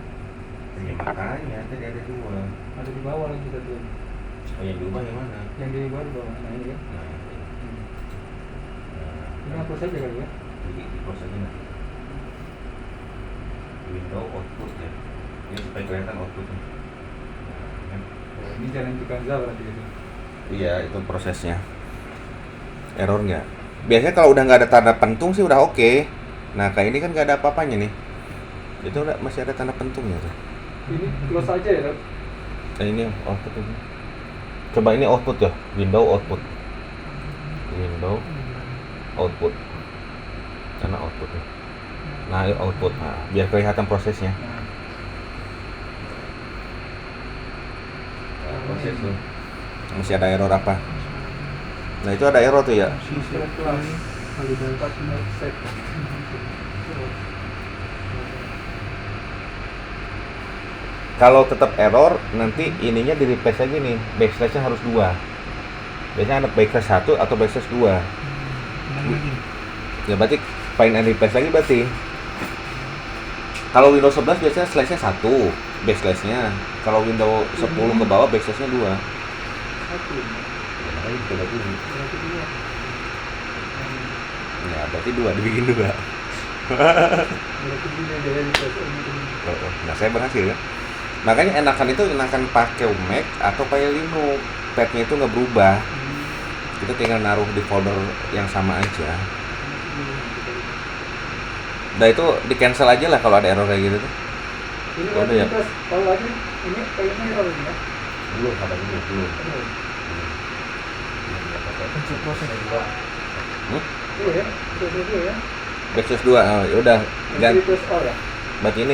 Ya makanya tadi ada dua. Ada di bawah lagi tadi. Oh, yang diubah yang mana? Yang di bawah di bawah. Nah ini ya. Nah, Ini hapus saja kali ya. di close aja nanti. Window output ya. Ini supaya kelihatan outputnya. Nah, kan. Oh, ini jalan Cikanza berarti itu. Iya, itu prosesnya. Error nggak? Biasanya kalau udah nggak ada tanda pentung sih udah oke. Nah, kayak ini kan nggak ada apa-apanya nih. Itu udah masih ada tanda pentungnya tuh. Ini close aja ya. Dok? Nah, ini output ini. Coba ini output ya, window output. Window output. Karena outputnya. Nah, ini output. Nah, biar kelihatan prosesnya. Nah, proses tuh. Masih ada error apa? Nah, itu ada error tuh ya. Sistem kelas. Partner set. Kalau tetap error, nanti ininya di replace lagi nih. Backslash-nya harus 2. Biasanya ada backslash 1 atau backslash 2. Ya berarti find and replace lagi berarti. Kalau Windows 11 biasanya slash-nya 1 backslash-nya. Kalau Windows 10 ke bawah backslash-nya 2. Satu. Ya, Makanya coba dulu. Berarti dua. Ya, berarti 2 dibikin 2. Berarti dia dari tes ini. Nah, saya berhasil ya. Makanya enakan pakai Mac atau pakai Linux. Padnya itu nggak berubah. Kita tinggal naruh di folder yang sama aja. Nah itu di cancel aja lah kalau ada error kayak gitu tuh. Ini Oh, udah ya? terus kalau lagi ini kayaknya error ini ya. Belum, ada belum. Pencet proses juga. Iya ya, itu ya. Backslash 2, oh, ya udah. Ini terus all ya. Berarti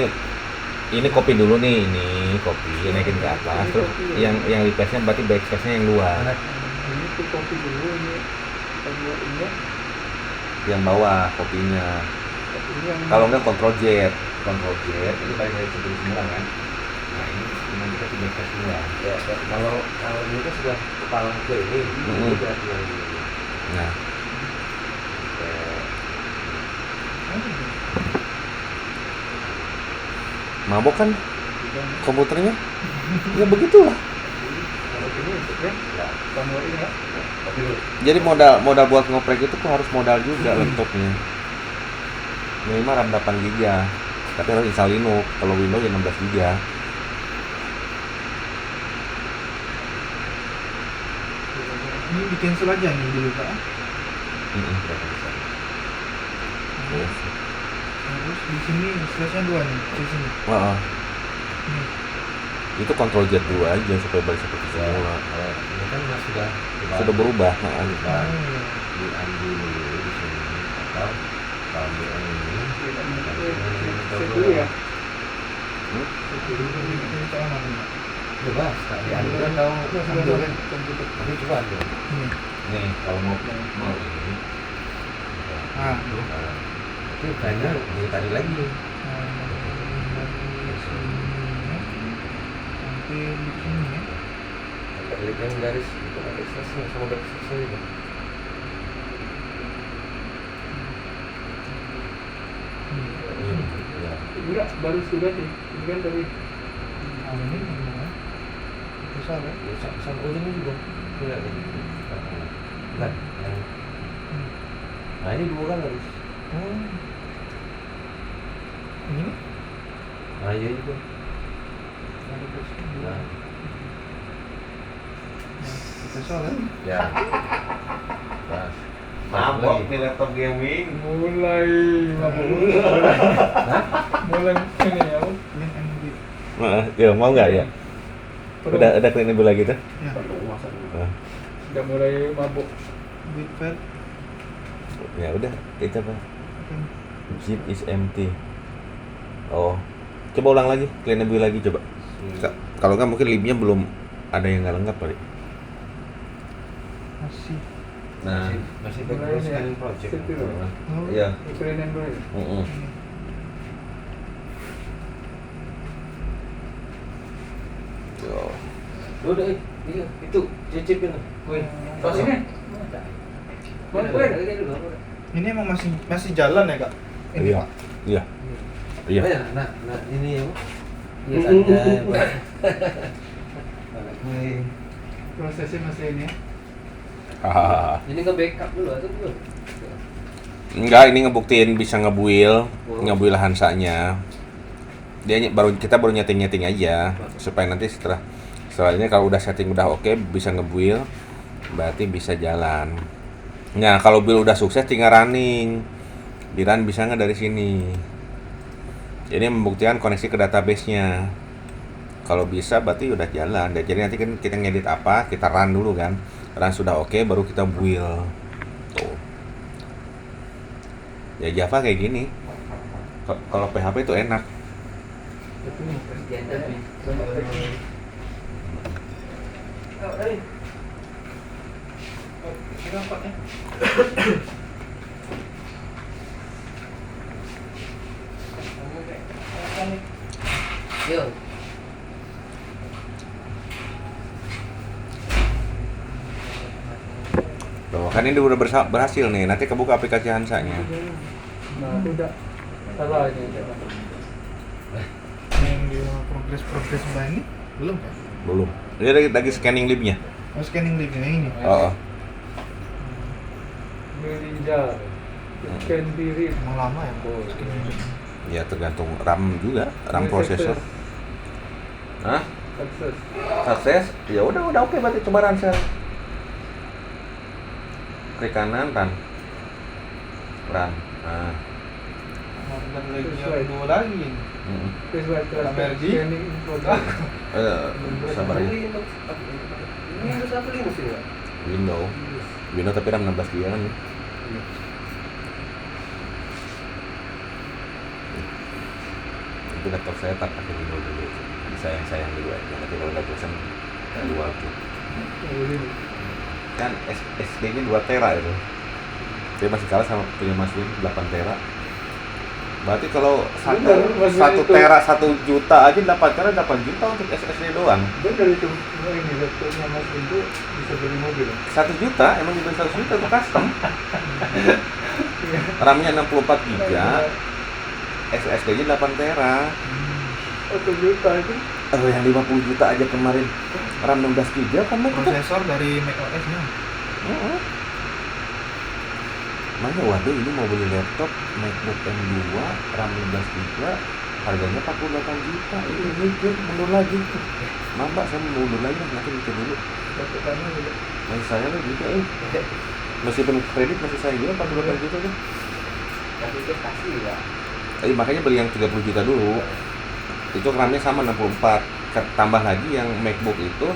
ini copy dulu nih, ini copy naikin ke atas. Terus yang replace-nya berarti backslash-nya yang luar. Ini tuh copy dulu ini. Kedua ini. Yang bawah kopinya. Ini yang Kalau enggak Ctrl Z, ini balik dari seperti semula kan. Nah ini kita kasih backslash luar. Ya, kalau ini kan sudah kepala ke ini, ini berarti yang ini. Nah, mabok kan komputernya? Ya begitulah. kalau ini ya. Kamu ini ya. Tapi dulu. Jadi modal buat ngoprek itu kok harus modal juga laptopnya. Minimal RAM 8 GB. Tapi harus install Linux. Kalau Windows ya 16 GB. Ini di cancel aja nih dulu Pak. Terus di sini slashnya 2 nih, di sini. Wah, Ini. itu Ctrl Z 2 aja supaya balik seperti semula. Kalau ini kan Sudah berubah. Nah, Oh, iya. diambil dulu di sini atau kalau yang ini Saya dulu ya. Ini cara mana Pak? bebas, tak diambil atau ambil kan Komputer. tapi coba ambil. Ini. nih kalau mau ini Ah. Itu kayaknya ini tadi lagi. Sampai di sini ya. Klik yang garis itu ada selesai sama garis selesai itu. Ya. Enggak, baru sudah sih. Ini kan dari Ini gimana? Bisa ya? Ya, sama ujungnya juga. Lihat ini. Lihat yang. Nah ini 2 kan harus. Oh. Ini? Nah iya juga. Ada plus dua. Nah. Kita soal ya? Ya. Pas. mabok nih laptop gaming. mulai mabuk. Mulai ini ya. Clean and grip. Ya mau nggak ya? Udah clean dulu lagi tuh. Ya. Sudah mulai mabuk. Bit pad. Ya udah, itu apa? Zip is empty. Oh, coba ulang lagi, clean dulu lagi coba. Kalau nggak mungkin libnya belum ada yang nggak lengkap kali. Masih. Nah, masih Mulai background ini ya. scanning project. Situ. Oh. iya. Keren yang dulu ya. Ini. Yo. Udah, iya itu cicipin. Woi, Oh, ini? Mana gue ada dulu. Ini emang masih jalan ya kak? Ini Iya. Pak? Iya. Iya. Ya, nah ini ya. Iya saja. Gue Prosesnya masih ini ya. Ah. ini ke backup dulu atau belum? Enggak, ini ngebuktiin bisa ngebuil Hansanya. Kita baru nyeting aja supaya nanti setelah ini kalau udah setting udah oke bisa ngebuil, berarti bisa jalan. Nah, kalau build udah sukses tinggal running. Di run bisa nggak dari sini. Jadi membuktikan koneksi ke database-nya. Kalau bisa berarti udah jalan. Dan jadi nanti kan kita ngedit apa, kita run dulu kan. Run sudah oke baru kita build. Tuh. Ya Java kayak gini. Kalau PHP itu enak. Itu Ya, tapi banyak teknik. Ini Pak ya? Yo. Tuh, kan ini udah berhasil nih. Nanti kebuka aplikasi Hansanya. Nah, itu udah salah ini. Yang di progres mbak ini belum kan? Belum. Ini lagi scanning libnya. Oh, scanning link ini. Oh, oh. Merinja, scan diri. Emang lama ya kok scanning link. Ya tergantung RAM juga, RAM prosesor. Hah? Sukses. Sukses? Ya udah oke berarti coba run sekarang. Klik kanan run. Run. Nah. Dan lagi yang dua lagi. Mm-mm. Please write the Merdi. scanning in progress. Sabar aja. Ini harus apa Linux ini Pak? Windows tapi RAM 16 GB kan. Itu laptop saya tak pakai Windows dulu. Sayang dulu aja. Nanti kalau udah bosan jual tuh. Kan SSD-nya 2 tera itu. Dia masih kalah sama punya Mas Win 8 tera. Berarti kalau Bener, Mas Win 1 itu. tera 1 juta aja 8 tera 8 juta untuk SSD doang. Benar itu. Oh, ini laptopnya Mas itu bisa beli mobil. 1 juta emang dibeli 1 juta untuk custom. RAM-nya 64 GB, SSD-nya 8 tera. 1 juta itu. Yang 50 juta aja kemarin RAM 16 GB kan itu. Prosesor dari macOS-nya. Makanya waduh ini mau beli laptop MacBook M2 RAM 16 GB harganya 48 juta. Itu mikir mundur lagi. Mbak saya mau mundur lagi nanti mikir dulu. Dapetannya juga. Masih saya lah juga meskipun kredit masih saya juga 48 juta kan. Tapi investasi ya. Makanya beli yang 30 juta dulu. Itu RAM-nya sama 64. Tambah lagi yang MacBook itu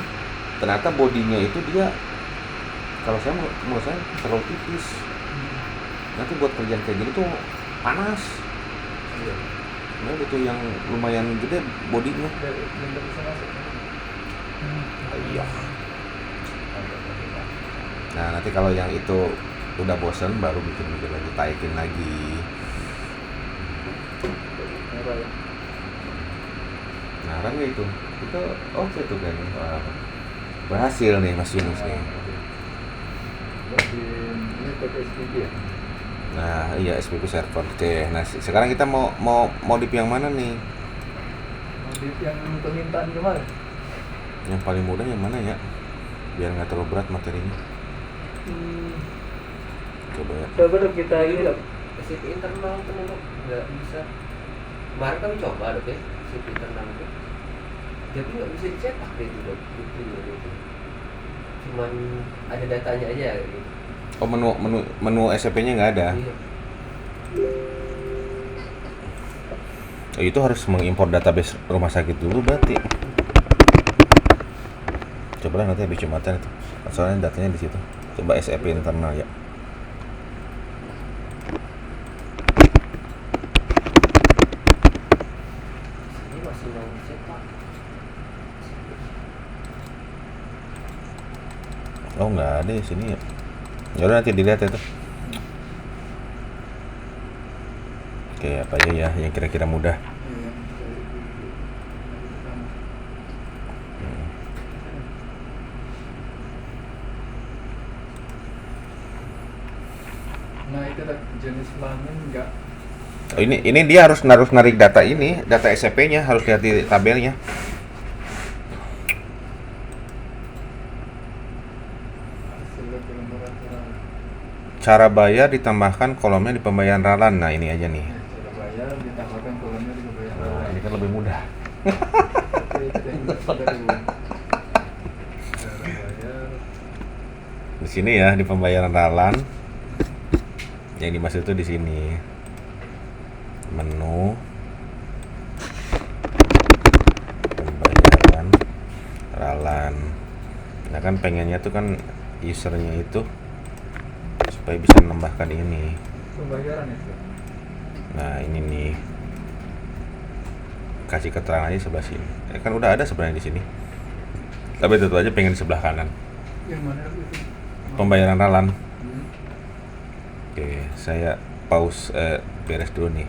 ternyata bodinya itu dia kalau saya menurut saya terlalu tipis. Nanti buat kerjaan kayak gini tuh panas. Nah, butuh yang lumayan gede bodinya. Belum bisa masuk. Iya. Nah, nanti kalau yang itu udah bosen baru bikin lagi, taikin lagi. Merah ya. Nah, kan itu oke tuh kan. Wah, berhasil nih Mas Yunus nih. Berarti ini pakai SPP ya? Nah, iya SPP server. Oke. Nah, sekarang kita mau modif yang mana nih? Modif yang permintaan kemarin. Yang paling mudah yang mana ya? Biar nggak terlalu berat materinya. Coba ya. Coba dong kita ini dong. SCP internal kan untuk nggak bisa. Kemarin kami coba dok ya SCP internal itu, tapi nggak bisa dicetak deh itu dok, itu. Cuman ada datanya aja gitu. Oh, menu SCP-nya nggak ada. Iya. Oh, itu harus mengimpor database rumah sakit dulu berarti. Coba lah nanti habis Jumatan itu. Soalnya datanya di situ. Coba SCP internal ya. Ini masih mau dicetak. Oh, nggak ada di sini ya. Ya udah nanti dilihat itu. Oke, apa aja ya yang kira-kira mudah. Nah itu dah, jenis kelamin enggak. Oh, ini dia harus narik data ini, data SCP-nya harus lihat di tabelnya. Hasil pembayaran ralan. Cara bayar ditambahkan kolomnya di pembayaran ralan. Nah, ini aja nih. Cara bayar ditambahkan kolomnya di pembayaran Nah, ralan. ini kan lebih mudah. Oke, kita ingat dari dulu. Cara bayar. Di sini ya di pembayaran ralan. Yang dimaksud itu di sini. Menu pembayaran ralan. Nah, kan pengennya tuh kan usernya itu supaya bisa menambahkan ini. Pembayaran itu. Nah, ini nih. Kasih keterangan aja sebelah sini. Kan udah ada sebenarnya di sini. Tapi tentu aja pengen di sebelah kanan. Yang mana itu? Pembayaran ralan. Oke, saya pause beres dulu nih.